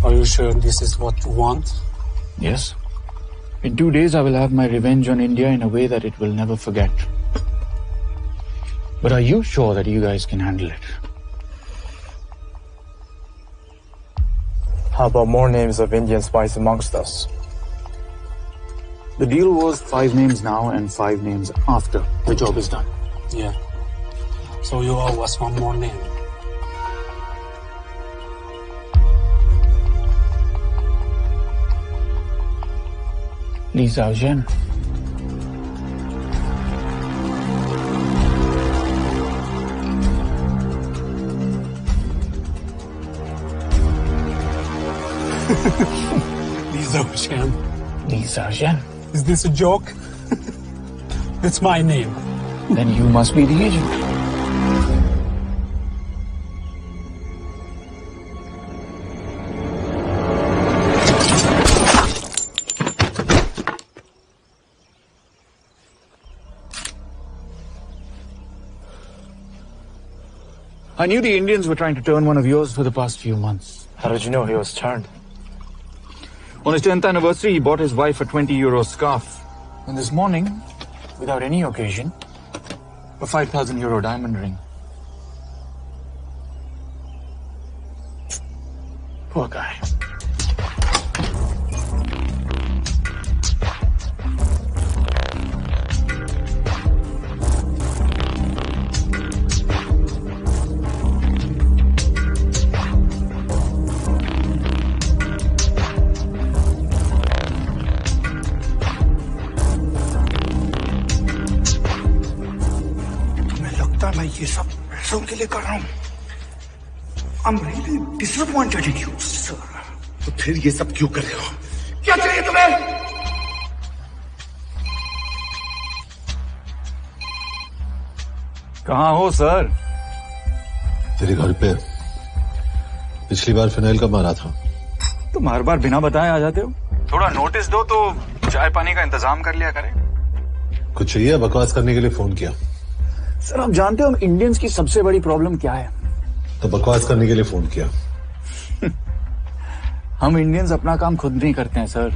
S16: Are you sure this is what you want? Yes. In 2 days, I will have my revenge on India in a way that it will never forget. But are you sure that you guys can handle it?
S6: How about more names of Indian spies amongst us?
S16: The deal was 5 names now and 5 names after the job is done.
S3: Yeah. So you owe us one more name.
S16: Li Xiaozhen.
S3: Li Xiaozhen.
S16: Li Xiaozhen.
S3: Is this a joke? It's my name.
S16: Then you must be the agent. I knew the Indians were trying to turn one of yours for the past few months.
S6: How did you know he was turned?
S16: On his 10th anniversary, he bought his wife a €20 scarf. And this morning, without any occasion, a €5,000 diamond ring. Poor guy.
S3: मैं ये सब पैसों के लिए कर रहा हूँ। I'm really disappointed in you, sir.
S10: तो फिर ये सब क्यों कर रहे हो? क्या चाहिए तुम्हें?
S16: कहाँ हो सर?
S8: तेरे घर पे। पिछली बार फिनाइल कब मारा था?
S16: तुम हर बार बिना बताए आ जाते हो। थोड़ा नोटिस दो तो चाय पानी का इंतजाम कर लिया करें।
S8: कुछ चाहिए? बकवास करने के लिए फोन किया।
S16: सर आप जानते हो हम इंडियंस की सबसे बड़ी प्रॉब्लम क्या है?
S8: तो बकवास करने के लिए फोन किया।
S16: हम इंडियंस अपना काम खुद नहीं करते हैं सर,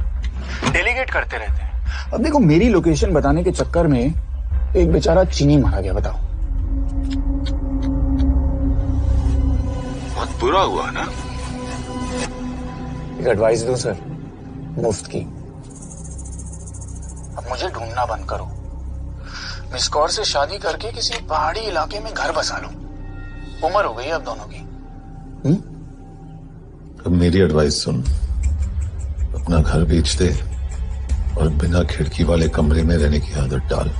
S16: डेलीगेट करते रहते हैं। अब देखो मेरी लोकेशन बताने के चक्कर में एक बेचारा चीनी मारा गया, बताओ।
S10: बहुत बुरा हुआ ना?
S16: एक एडवाइस दो सर, मुफ्त की। अब मुझे ढूंढना बंद करो। मिस कौर से शादी करके किसी पहाड़ी इलाके में घर बसा लो। उम्र हो गई है अब दोनों की।
S8: अब मेरी एडवाइस सुन। अपना घर बेच दे और बिना खिड़की वाले कमरे में रहने की आदत डाल।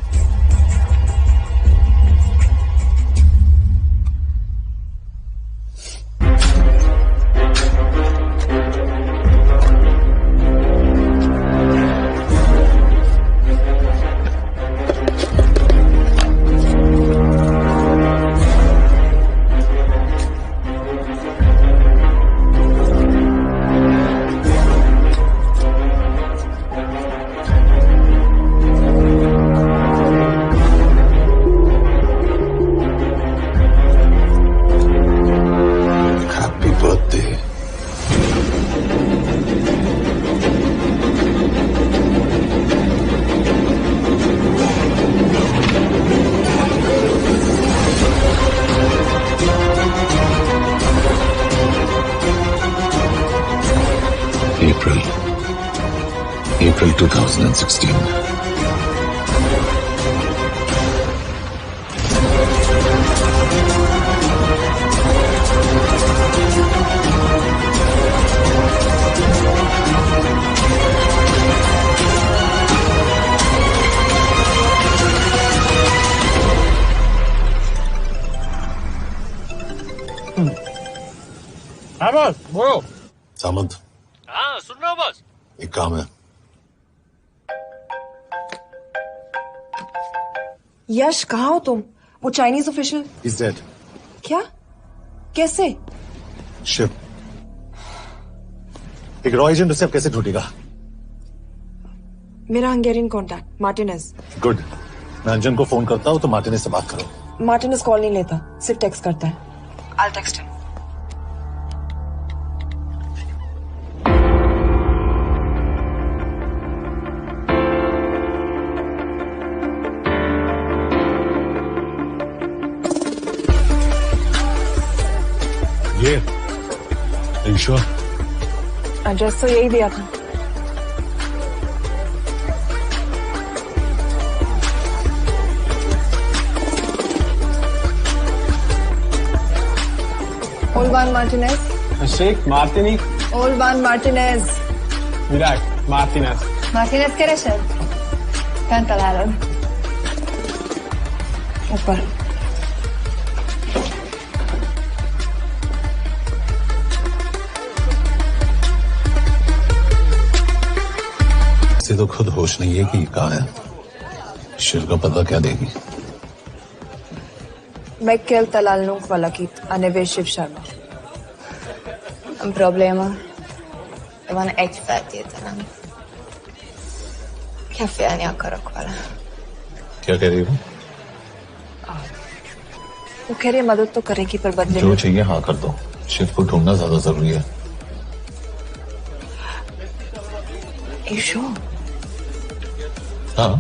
S8: April 2016.
S4: हाँ बॉस बोलो।
S8: सामंत,
S17: हाँ सुन रहा हूँ बॉस।
S8: एक काम है।
S12: यश कहाँ हो तुम? वो चाइनीज ऑफिशियल
S8: He's dead.
S12: क्या? कैसे?
S8: शिव, एक रॉ एजेंट उसे अब कैसे ढूंढेगा?
S12: मेरा हंगेरियन कॉन्टैक्ट मार्टिनेज।
S8: गुड, मैं अंजन को फोन करता हूँ तो मार्टिनेज से बात करो।
S12: मार्टिनेज कॉल नहीं लेता, सिर्फ टेक्स्ट करता है। I'll text him.
S8: ये ईश्वर
S12: एड्रेस तो यही दिया था। Olvan Martinez.
S16: शेख मार्टिनी।
S12: Olvan Martinez.
S16: Virat Martinez.
S12: Martinez keresed? Fent találod. ऊपर।
S8: इसे तो खुद होश नहीं है कि कहाँ है। शिव का पता क्या देगी?
S12: Megkél találnunk valakit, a neve Shiv Sharma.
S18: Nem probléma. De van egy feltételem. Kefélni akarok vele.
S8: क्या कह रही हो?
S12: वो कह रही है मदद तो करेगी पर बदले
S8: जो चाहिए हाँ कर दो। शिव को ढूंढना ज्यादा जरूरी है।
S12: ईशो।
S8: हाँ।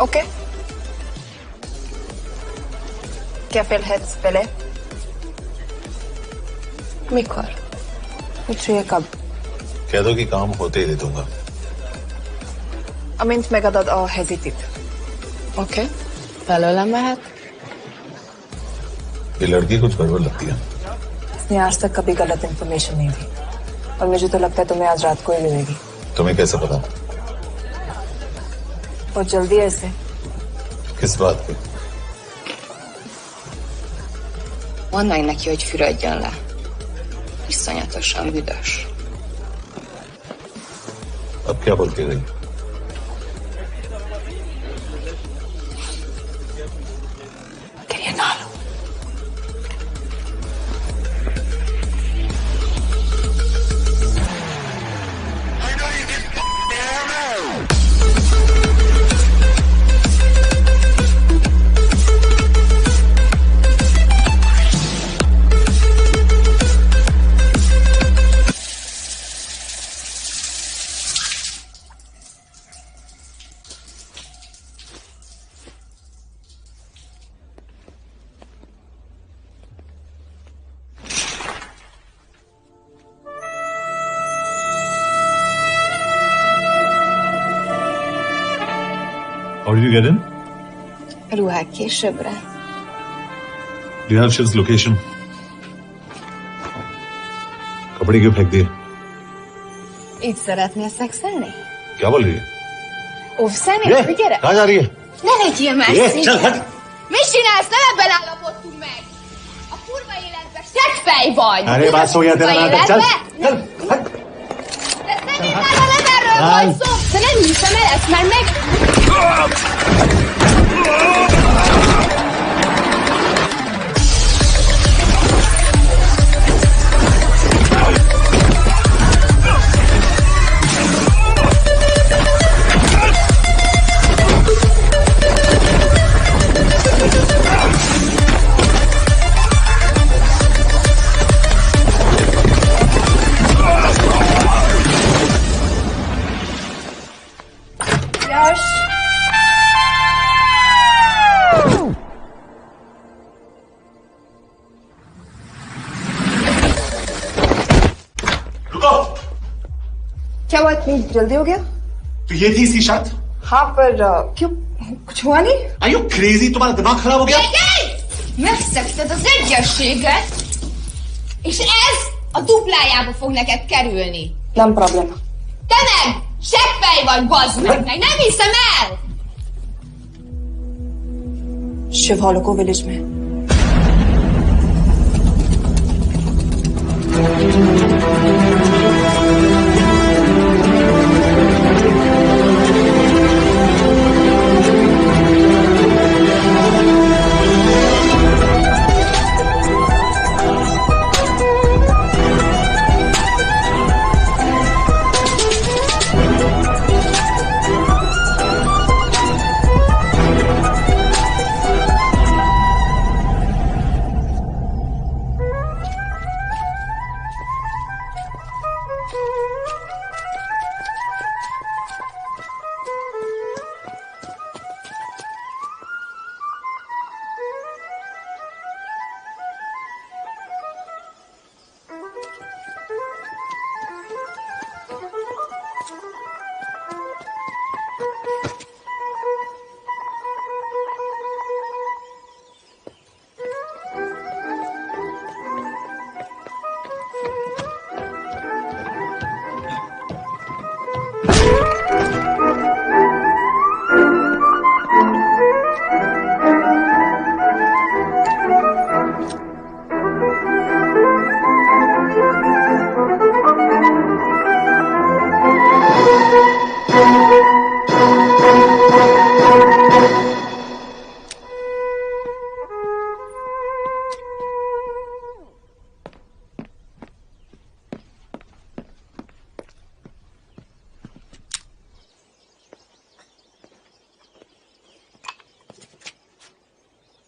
S12: ओके। क्या félhetsz vele?
S18: Mikor?
S12: Úgyse kab.
S8: कह दो कि काम होते ही दे दूंगा।
S12: Amint megadod a helyzetit.
S18: Oké. Felőlem mehet?
S8: ये लड़की कुछ गड़बड़ लगती है।
S12: इसने आज तक कभी गलत इन्फॉर्मेशन नहीं दी और मुझे तो लगता है तुम्हें आज रात को ही मिलेगी।
S8: तुम्हें कैसे पता?
S12: बहुत जल्दी है इसे।
S8: किस बात पे?
S18: Mondd meg neki, hogy fürödjön le. Iszonyatosan büdös.
S8: अब क्या बोल के गई?
S12: Quería nalo.
S8: How did you get in?
S18: Ruhák későbbre.
S8: Do you have Shiv's location? कपड़े क्यों फेंक दिए?
S18: Így szeretnél szexelni?
S8: क्या बोल रही है?
S18: Óvszernél? Gyere!
S8: कहाँ जा रही है?
S18: Ne legyél már szép!
S8: चल हट!
S18: Mit csinálsz? Nem ebben állapodtunk meg! A kurva életben seggfej vagy!
S8: अरे बात हो गया तेरा नाटक, चल! चल!
S18: Nem erről van szó! De nem hiszem el, ezt már meg... Yash!
S12: क्या हुआ, इतनी जल्दी हो गया?
S5: तो ये थी इसकी शर्त?
S12: हाँ, पर क्यों, कुछ हुआ नहीं?
S5: Are you crazy? तुम्हारा दिमाग खराब हो गया?
S18: Megszegted az egyességet, és ez a duplájába fog neked kerülni.
S12: Nem probléma.
S18: Te meg! Seggfej vagy, bazd meg! Nem hiszem el!
S12: Shiv hollow को विलेज में।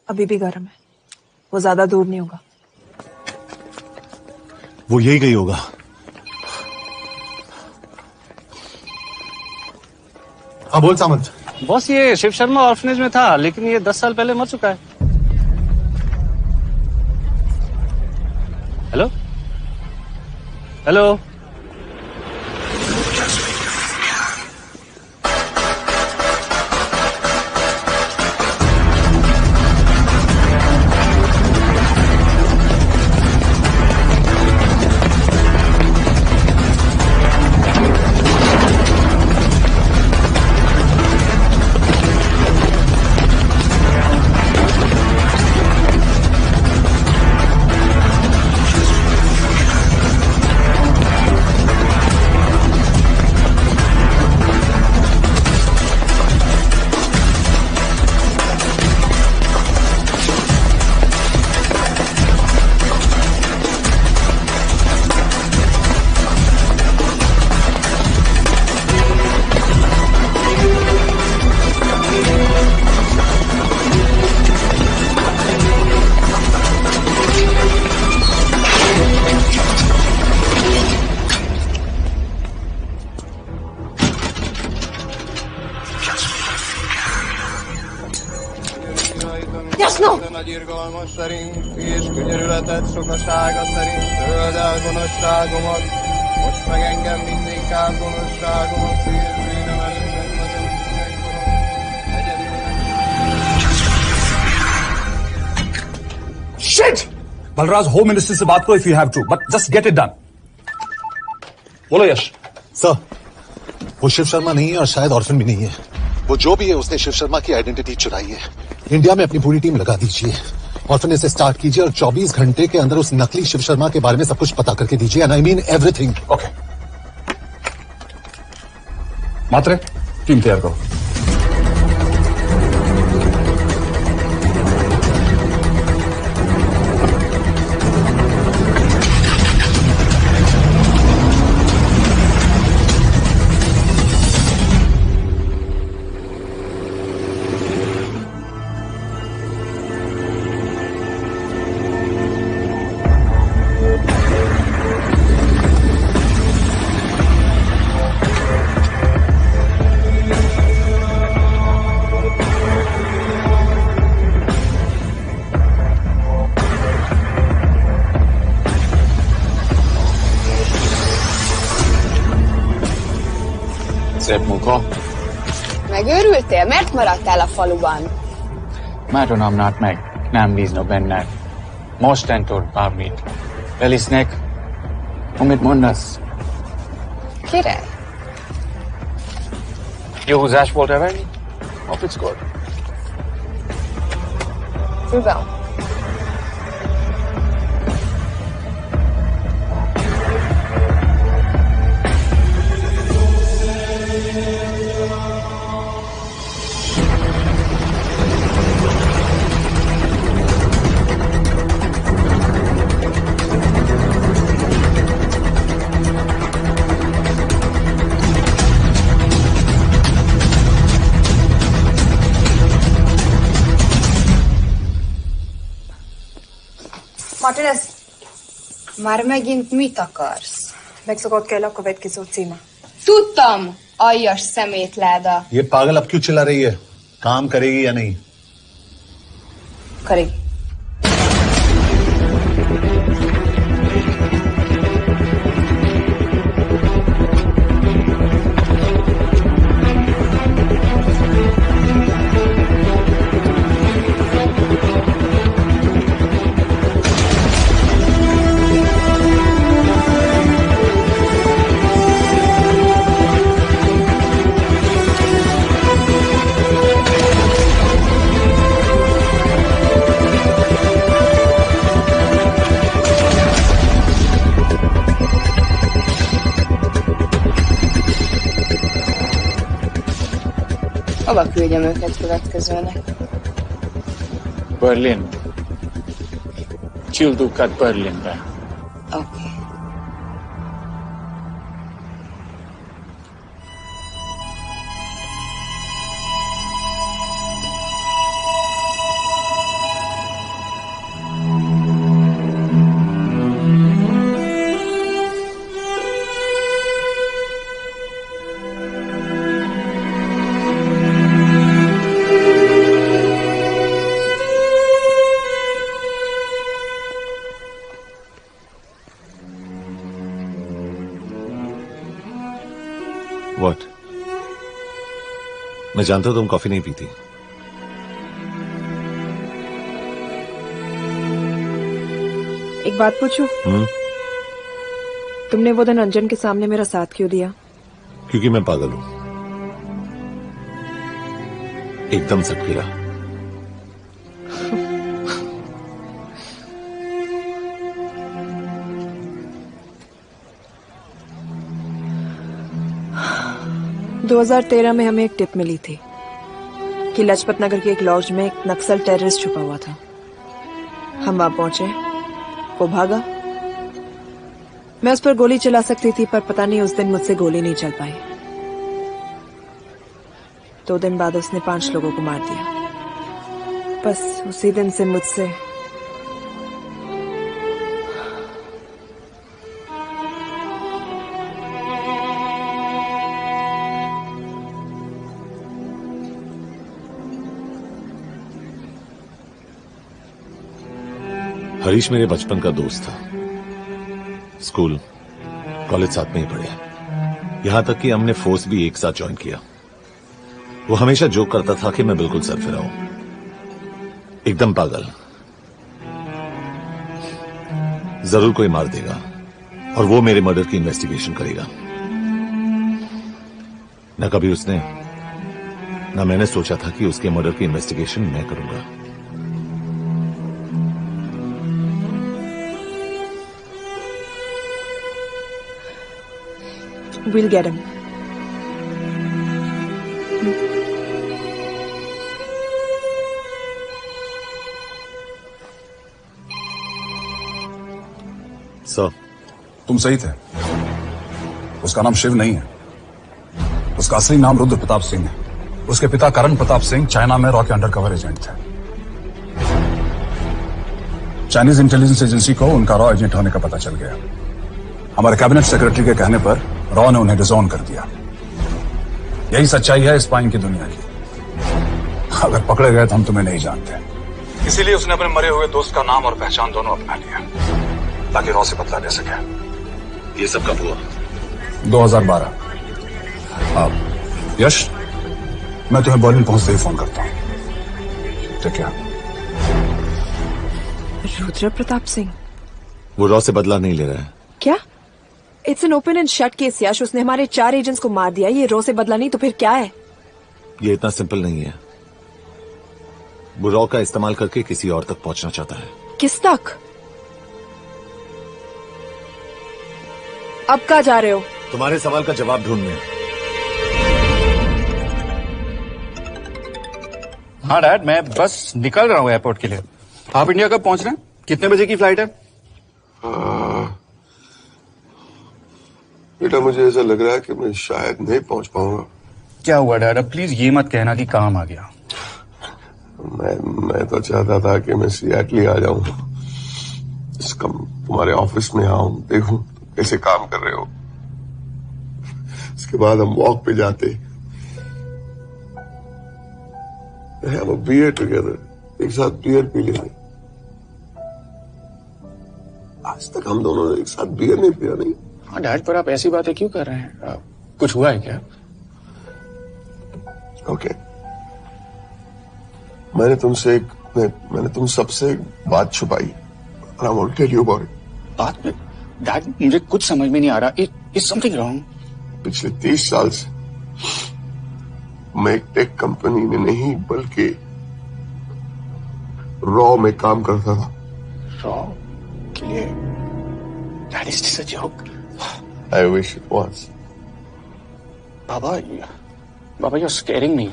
S12: अभी भी गर्म है, वो ज्यादा दूर नहीं होगा।
S5: वो यही गई होगा। हाँ बोल सामंत।
S17: बॉस, ये शिव शर्मा ऑर्फनेज में था, लेकिन ये 10 साल पहले मर चुका है। Hello hello.
S18: Jasno!
S19: Nagy irgalmas szerint, és könyörületet sokasága szerint, öld el gonoszságomat, most meg engem mindinkább gonoszságomat, félvényem előttem nagyon megkorom,
S5: Shit! Balraj, Home Minister से बात करो if you have to, but just get it done. बोलो यश।
S10: Sir, वो शिव शर्मा नहीं है और शायद orphan भी नहीं है। वो जो भी है उसने शिव शर्मा की आइडेंटिटी चुराई है। इंडिया में अपनी पूरी टीम लगा दीजिए, ऑर्फन से स्टार्ट कीजिए और 24 घंटे के अंदर उस नकली शिव शर्मा के बारे में सब कुछ पता करके दीजिए। And I mean everything.
S5: Okay Mhatre, team तैयार करो।
S16: Szép munka.
S18: Megőrültél? Miért maradtál a faluban?
S16: Mert unalmat meg. Nem bíznak benned. Mostantól bármit. Elisznek, amit mondasz.
S18: Király.
S16: Jó húzás volt elvenni? A fickót.
S18: Tudom.
S12: Martinez,
S18: Már megint mit akarsz?
S12: Mexikót kell a következő címe.
S18: Tudtam, aljas szemétláda.
S10: ये पागल अब क्यों चिल्ला रही है? काम करेगी या नहीं?
S12: करेगी।
S18: Hova küldjem őket következőnek?
S16: Berlin. Csildukat Berlinbe.
S18: Oké.
S8: What? मैं जानता हूं तुम कॉफी नहीं पीती।
S12: एक बात पूछूं? तुमने वो दिन अंजन के सामने मेरा साथ क्यों दिया?
S8: क्योंकि मैं पागल हूं, एकदम सटकेला।
S12: – 2013 में हमें एक टिप मिली थी कि लाजपत नगर के एक लॉज में एक नक्सल टेररिस्ट छुपा हुआ था। हम वहां पहुंचे, वो भागा। मैं उस पर गोली चला सकती थी, पर पता नहीं उस दिन मुझसे गोली नहीं चल पाई। 2 दिन बाद उसने 5 लोगों को मार दिया। बस उसी दिन से मुझसे
S8: हरीश मेरे बचपन का दोस्त था। स्कूल कॉलेज साथ में ही पढ़े, यहां तक कि हमने फोर्स भी एक साथ ज्वाइन किया। वो हमेशा जोक करता था कि मैं बिल्कुल सरफिरा हूं, एकदम पागल। जरूर कोई मार देगा और वो मेरे मर्डर की इन्वेस्टिगेशन करेगा। न कभी उसने न मैंने सोचा था कि उसके मर्डर की इन्वेस्टिगेशन मैं करूंगा।
S12: We'll get him.
S8: सर,
S5: तुम सही थे। उसका नाम शिव नहीं है, उसका असली नाम रुद्र प्रताप सिंह है। उसके पिता करण प्रताप सिंह चाइना में रॉ के अंडरकवर एजेंट थे। चाइनीज इंटेलिजेंस एजेंसी को उनका रॉ एजेंट होने का पता चल गया। हमारे कैबिनेट सेक्रेटरी के कहने पर रॉ ने उन्हें डिसऑन कर दिया। यही सच्चाई है स्पाइंग की दुनिया की। अगर पकड़े गए तो हम तुम्हें नहीं जानते, इसीलिए उसने अपने मरे हुए दोस्त का नाम और पहचान दोनों अपना लिया ताकि रॉ से बदला ले सके।
S8: ये सब कब हुआ?
S5: 2012। यश, मैं तुम्हें बर्लिन पहुंचते ही फोन करता हूं। ठीक है।
S12: रुद्र प्रताप सिंह
S8: वो रॉ से बदला नहीं ले रहा है।
S12: क्या? It's an open and shut case Yash. उसने हमारे 4 एजेंट्स को मार दिया। ये रॉ से बदला नहीं तो फिर क्या है?
S8: ये इतना सिंपल नहीं है। वो रॉ का इस्तेमाल करके किसी और तक पहुंचना चाहता है।
S12: किस तक? अब कहाँ जा रहे हो?
S8: तुम्हारे सवाल का जवाब ढूंढने।
S16: हाँ डैड, मैं बस निकल रहा हूँ एयरपोर्ट के लिए। आप इंडिया कब पहुंच रहे हैं? कितने बजे की फ्लाइट है?
S15: बेटा, मुझे ऐसा लग रहा है कि मैं शायद नहीं पहुंच पाऊंगा।
S16: क्या हुआ डैड? अब प्लीज ये मत कहना कि काम आ गया।
S15: मैं तो चाहता था कि मैं सियाटल ही आ जाऊं, तुम्हारे ऑफिस में आऊं, देखूं कैसे काम कर रहे हो। इसके बाद हम वॉक पे जाते, have a beer together, एक साथ बियर पी लेते। आज तक हम दोनों ने एक साथ बियर नहीं पिया। नहीं।
S16: हाँ डैड, पर आप ऐसी बातें क्यों कर रहे हैं? कुछ हुआ है क्या?
S15: ओके। मैंने तुम सबसे एक बात छुपाई। I want to tell you about it.
S16: बात में डैड, मुझे कुछ समझ में नहीं आ रहा। Is something wrong?
S15: पिछले 30 साल से मैं एक टेक कंपनी में नहीं बल्कि रॉ में काम करता था।
S16: रॉ के लिए? That is just a joke.
S15: I wish it was.
S16: Baba you're scaring me.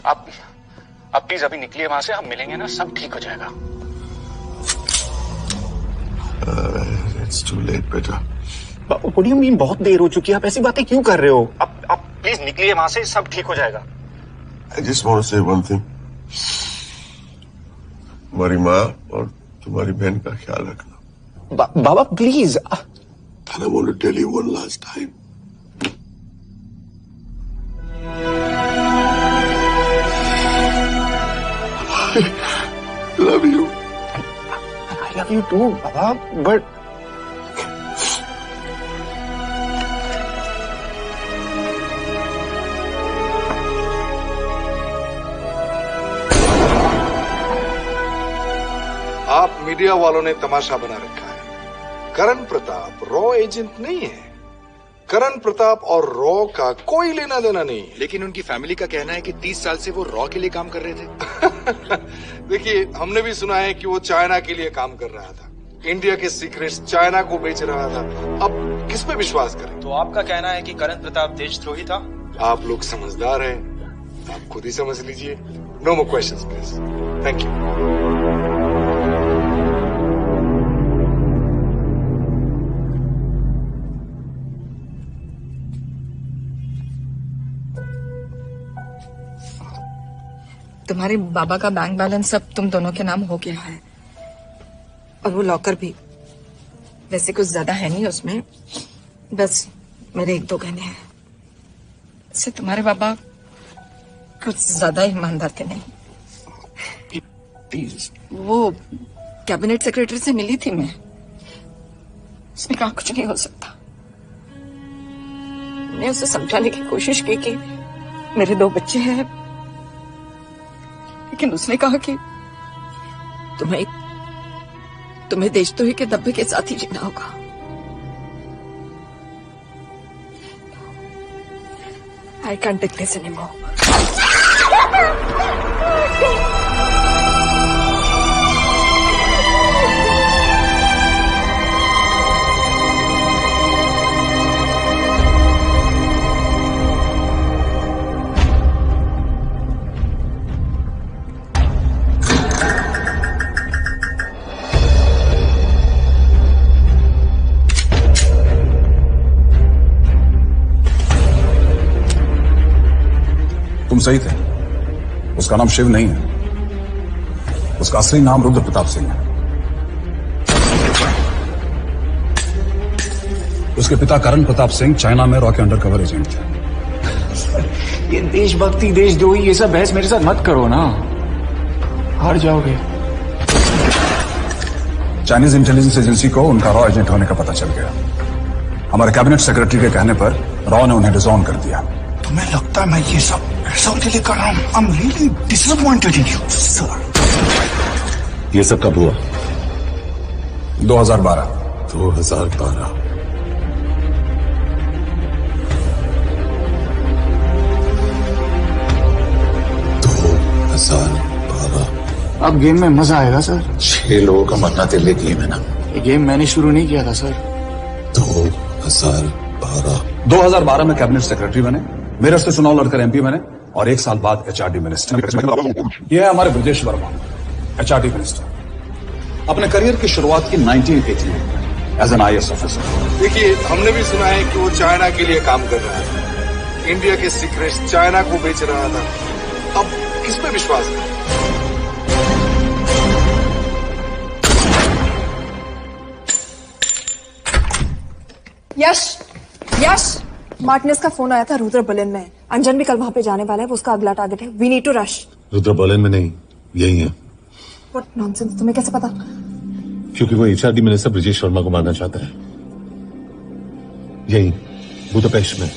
S16: आप प्लीज अभी निकलिए वहां से, हम मिलेंगे ना, सब ठीक हो जाएगा।
S15: It's too late, बेटा।
S16: What do you mean बहुत देर हो चुकी है? आप ऐसी बातें क्यों कर रहे हो? आप प्लीज निकलिए वहां से, सब ठीक हो जाएगा।
S15: I just want to say one thing. तुम्हारी माँ और तुम्हारी बहन का ख्याल रखना।
S16: बाबा please.
S15: And I want to tell you one last time. I love you.
S16: I love you too, Baba, but
S20: आप मीडिया वालों ने तमाशा बना रखा है। करण प्रताप रॉ एजेंट नहीं है। करण प्रताप और रॉ का कोई लेना देना नहीं है।
S5: लेकिन उनकी फैमिली का कहना है कि 30 साल से वो रॉ के लिए काम कर रहे थे।
S20: देखिए, हमने भी सुना है कि वो चाइना के लिए काम कर रहा था, इंडिया के सीक्रेट्स चाइना को बेच रहा था। अब किस पे विश्वास करें?
S5: तो आपका कहना है कि करण प्रताप देशद्रोही था?
S20: आप लोग समझदार हैं, आप खुद ही समझ लीजिए। No more questions please. Thank you.
S12: तुम्हारे बाबा का बैंक बैलेंस सब तुम दोनों के नाम हो गया है, और वो लॉकर भी। वैसे कुछ ज्यादा है नहीं उसमें, बस मेरे 1-2 गहने हैं। इससे तुम्हारे बाबा कुछ ज्यादा ईमानदार थे नहीं। वो कैबिनेट सेक्रेटरी से मिली थी मैं, उसने कहा कुछ नहीं हो सकता। मैंने उसे समझाने की कोशिश की कि मेरे 2 बच्चे हैं, लेकिन उसने कहा कि तुम्हें देशद्रोही के दब्बे के साथ ही जीना होगा। I can't take this anymore.
S5: तुम सही थे। उसका नाम शिव नहीं है, उसका असली नाम रुद्र प्रताप सिंह है। उसके पिता करण प्रताप सिंह चाइना में रॉ के अंडरकवर एजेंट थे।
S16: ये देशभक्ति देशद्रोही ये सब बहस मेरे साथ मत करो ना, हार जाओगे।
S5: चाइनीज इंटेलिजेंस एजेंसी को उनका रॉ एजेंट होने का पता चल गया। हमारे कैबिनेट सेक्रेटरी के कहने पर रॉ ने उन्हें डिसऑन कर दिया।
S10: तुम्हें लगता है मैं ये सब पैसों के लिए कर रहा हूँ? I'm really disappointed in you, sir.
S8: ये सब कब हुआ?
S5: 2012।
S8: 2012।
S16: अब गेम में मजा आएगा सर।
S8: 6 लोगों का मरना तेरे लिए गेम है ना?
S16: ये गेम मैंने शुरू नहीं किया था सर।
S5: 2012 में कैबिनेट सेक्रेटरी बने, मेरठ से चुनाव लड़कर एमपी बने और 1 साल बाद एचआरडी मिनिस्टर। यह है हमारे ब्रजेश वर्मा, एचआरडी मिनिस्टर। अपने करियर की शुरुआत की 1980 में एज एन आईएएस ऑफिसर।
S20: देखिए, हमने भी सुना है कि वो चाइना के लिए काम कर रहा है, इंडिया के सीक्रेट्स चाइना को बेच रहा था। अब किस पे विश्वास है?
S12: यश, मार्टिनेस का फोन आया था, रुद्र बर्लिन में। अंजन भी कल वहां पे जाने वाला है, वो उसका अगला टारगेट है। We need to rush.
S8: Rudra Berlin में नहीं, यही है।
S12: व्हाट नॉनसेंस, तुम्हें कैसे पता?
S8: क्योंकि वो एचआरडी मिनिस्टर ब्रजेश वर्मा को मारना चाहता है। यही बुदापेस्ट में।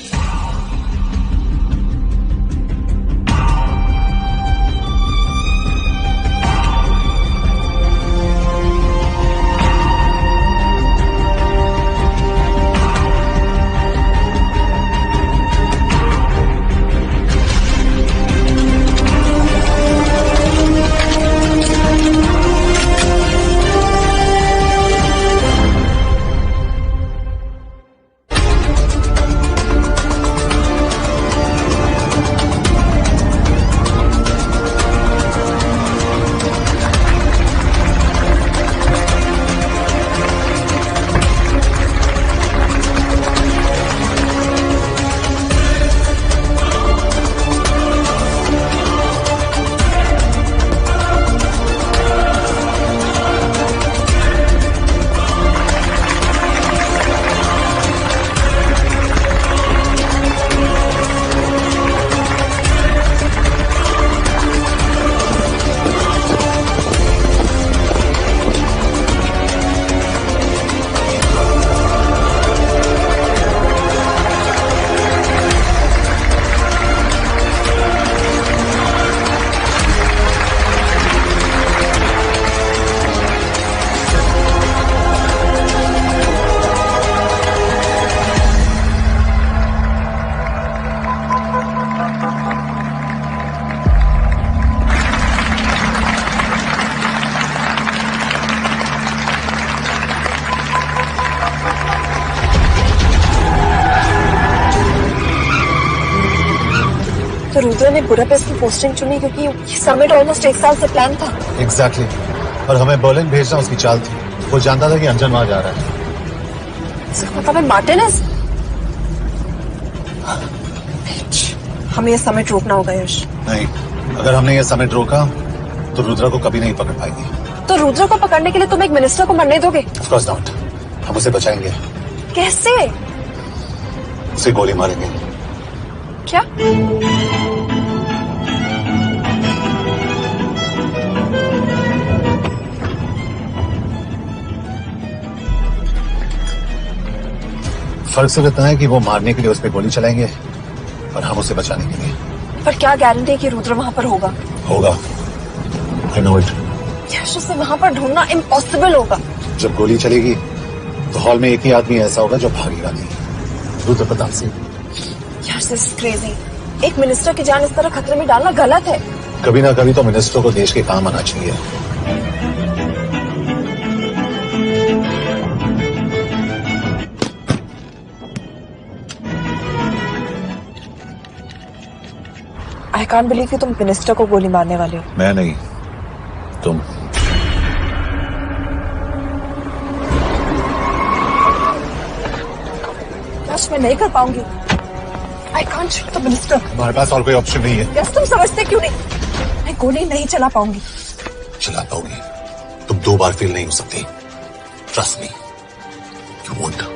S12: तो रुद्र ने बुडापेस्ट की पोस्टिंग चुनी क्योंकि ये समिट ऑलमोस्ट 1 साल से प्लान था।
S8: एग्जैक्टली। और हमें बर्लिन भेजना उसकी चाल थी। वो जानता था कि अंजन वहां जा रहा है।
S12: इसका मतलब है मार्टिनेस। हमें ये समिट रोकना होगा यश।
S8: नहीं, अगर हमने ये समिट रोका तो रुद्र को कभी नहीं पकड़ पाएगी।
S12: तो रुद्र को पकड़ने के लिए तुम एक मिनिस्टर को मरने दोगे?
S8: Of course not. हम उसे बचाएंगे।
S12: कैसे?
S8: उसे गोली मारेंगे।
S12: क्या?
S8: फर्क सिर्फ इतना है कि वो मारने के लिए उस पर गोली चलाएंगे और हम उसे बचाने के लिए।
S12: पर क्या गारंटी है कि रुद्र वहां पर होगा?
S8: होगा। I know it.
S12: यश, उसे वहां पर ढूंढना इम्पॉसिबल होगा।
S8: जब गोली चलेगी तो हॉल में एक ही आदमी ऐसा होगा जो भागेगा नहीं। रुद्र प्रताप सिंह।
S12: यश, दिस इज क्रेजी। एक मिनिस्टर की जान इस तरह खतरे में डालना गलत है।
S10: कभी ना कभी तो मिनिस्टर को देश के काम आना चाहिए।
S12: आई कांट बिलीव कि तुम मिनिस्टर को गोली मारने वाले हो।
S8: मैं नहीं, तुम।
S12: यश मैं नहीं कर पाऊंगी। I can't shoot the minister.
S10: हमारे पास और कोई ऑप्शन नहीं है।
S12: यश तुम समझते क्यों नहीं? मैं गोली नहीं चला पाऊंगी।
S10: चला पाओगी। तुम 2 बार फेल नहीं हो सकती। Trust me, you won't.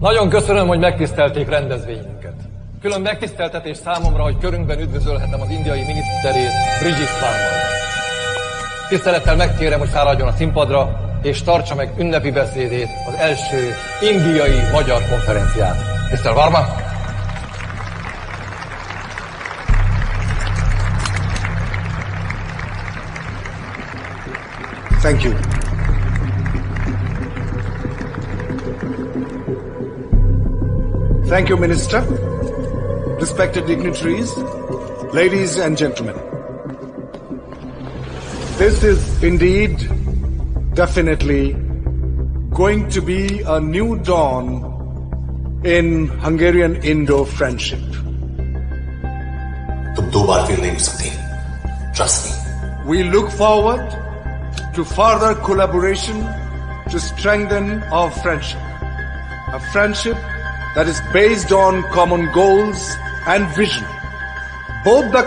S21: Nagyon köszönöm, hogy megtisztelték rendezvényünket. Külön megtiszteltetés számomra, hogy körünkben üdvözölhetem az indiai miniszterét, Brigitte Parmar. Tisztelettel megkérem, hogy szálljon a színpadra, és tartsa meg ünnepi beszédét az első indiai-magyar konferencián. Mr. Varma!
S20: Thank you. Thank you, Minister. Respected dignitaries, ladies and gentlemen. This is indeed, definitely, going to be a new dawn in Hungarian-Indo friendship.
S10: तुम 2 बार fail नहीं हो सकती। Trust me.
S20: We look forward to further collaboration to strengthen our friendship. A friendship that is based on common goals and vision. Both the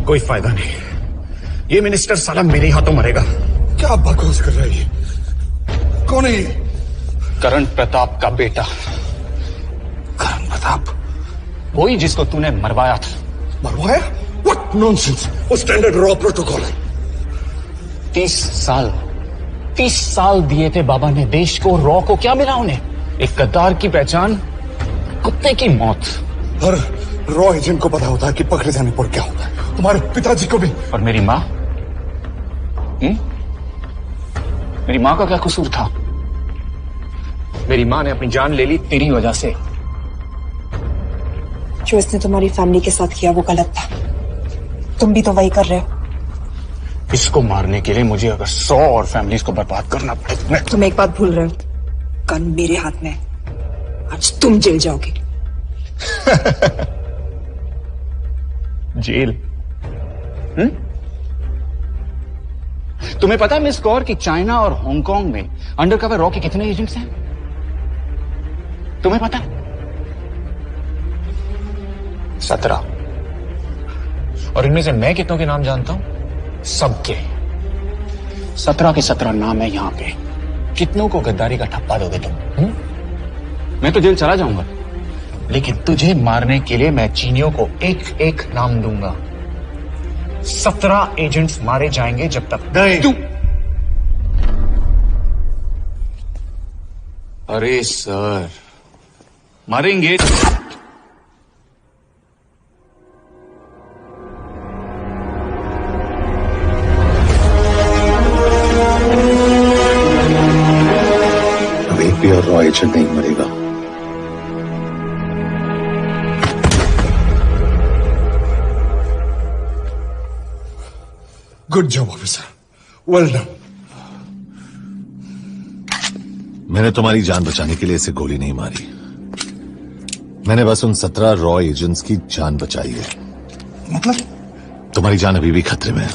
S16: कोई फायदा नहीं, ये minister साला मेरे हाथों मरेगा।
S10: क्या बकवास कर रहा है ये? कौन है ये?
S16: करण प्रताप का बेटा।
S10: करण प्रताप?
S16: वही जिसको तूने मरवाया था।
S10: मरवाया? What nonsense! वो स्टैंडर्ड रॉ प्रोटोकॉल है।
S16: 30 साल दिए थे बाबा ने देश को, रॉ को क्या मिला उन्हें? एक गद्दार की पहचान, कुत्ते की मौत।
S10: हर रॉ एजेंट को पता होता है कि पकड़े जाने पर क्या होता है। तुम्हारे पिताजी को भी।
S16: और मेरी माँ? मेरी माँ का क्या कसूर था? मेरी माँ ने अपनी जान ले ली तेरी वजह से।
S12: जो इसने तुम्हारी फैमिली के साथ किया वो गलत था, तुम भी तो वही कर रहे हो।
S16: इसको मारने के लिए मुझे अगर 100 और फैमिलीज को बर्बाद करना पड़े।
S12: तुम एक बात भूल रहे हो, गन मेरे हाथ में है, आज तुम जेल जाओगे।
S16: जेल? तुम्हें पता है मिस कौर कि चाइना और हांगकांग में अंडरकवर रॉ के कितने एजेंट्स हैं? तुम्हें पता है? 17। और इनमें से मैं कितनों के नाम जानता हूं? सबके। 17 के 17 नाम है यहां पे। कितनों को गद्दारी का ठप्पा दोगे तुम? मैं तो जेल चला जाऊंगा, लेकिन तुझे मारने के लिए मैं चीनियों को एक एक नाम दूंगा। 17 एजेंट्स मारे जाएंगे जब तक
S10: नहीं।
S16: अरे सर, मारेंगे।
S8: अब एक भी और रॉ एजेंट नहीं मरेगा।
S10: Good job officer, well done.
S8: मैंने तुम्हारी जान बचाने के लिए इसे गोली नहीं मारी, मैंने बस उन 17 रॉ एजेंट्स की जान बचाई है।
S10: मतलब?
S8: तुम्हारी जान अभी भी खतरे में है।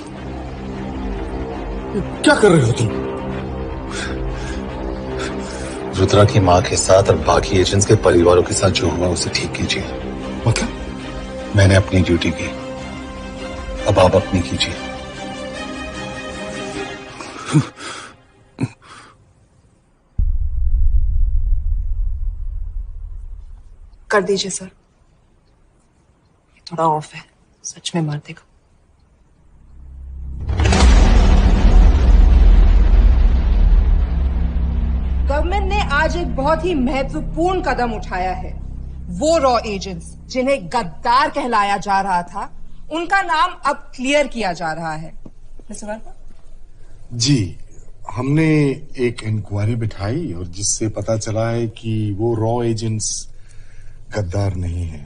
S10: क्या कर रहे हो तुम?
S8: रुद्रा की मां के साथ और बाकी एजेंट्स के परिवारों के साथ जो हुआ उसे ठीक कीजिए।
S10: मतलब?
S8: मैंने अपनी ड्यूटी की, अब आप अपनी कीजिए।
S12: कर दीजिए सर, ये थोड़ा ऑफ है, सच में मार देगा।
S7: गवर्नमेंट ने आज एक बहुत ही महत्वपूर्ण कदम उठाया है। वो रॉ एजेंट्स जिन्हें गद्दार कहलाया जा रहा था, उनका नाम अब क्लियर किया जा रहा है। मिस्टर वर्मा?
S10: जी, हमने एक इंक्वायरी बिठाई और जिससे पता चला है कि वो रॉ एजेंट्स गद्दार नहीं है।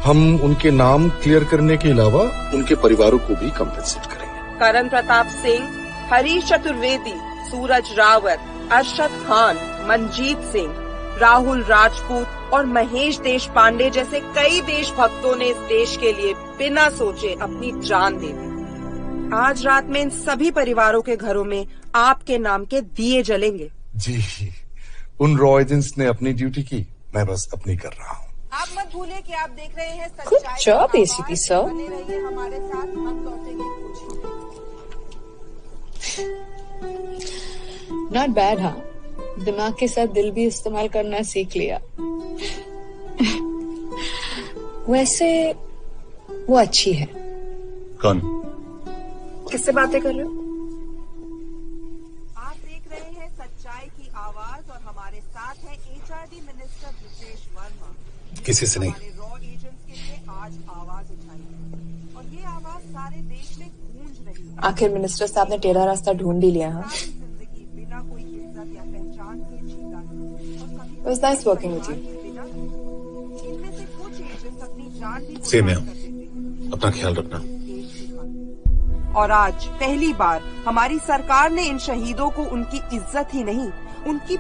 S10: हम उनके नाम क्लियर करने के अलावा उनके परिवारों को भी कंपेंसेट करेंगे।
S7: करण प्रताप सिंह, हरीश चतुर्वेदी, सूरज रावत, अरशद खान, मनजीत सिंह, राहुल राजपूत और महेश देश पांडे जैसे कई देशभक्तों ने इस देश के लिए बिना सोचे अपनी जान दे दी। आज रात में इन सभी परिवारों के घरों में आपके नाम के दिए जलेंगे।
S10: जी, उन रॉ एजेंट्स ने अपनी ड्यूटी की, मैं बस अपनी कर रहा हूँ।
S7: आप मत भूलिए कि आप देख रहे हैं
S18: Good job, ACP sir.
S7: बने रहिए हमारे साथ, हम लौटेंगे कुछ।
S18: Not bad. हाँ, दिमाग के साथ दिल भी इस्तेमाल करना सीख लिया। वैसे वो अच्छी है।
S8: कौन?
S12: किससे बातें कर रहे हो?
S7: आप देख रहे हैं सच्चाई की आवाज और हमारे साथ है HRD मिनिस्टर ब्रिजेश वर्मा।
S8: किसी से नहीं।
S7: रॉ एजेंट्स के लिए आज आवाज उठाई है और ये आवाज सारे देश में गूंज रही है।
S12: आखिर मिनिस्टर साहब ने टेढ़ा रास्ता ढूंढ ही लिया। हाँ,
S7: बिना कोई इज्जत या पहचान के जीता है।
S12: It was nice working with you.
S7: इनमें से कुछ एजेंट्स अपनी जान भी
S8: सेम है, अपना ख्याल रखना।
S7: और आज पहली बार हमारी सरकार ने इन शहीदों को उनकी इज्जत ही नहीं, उनकी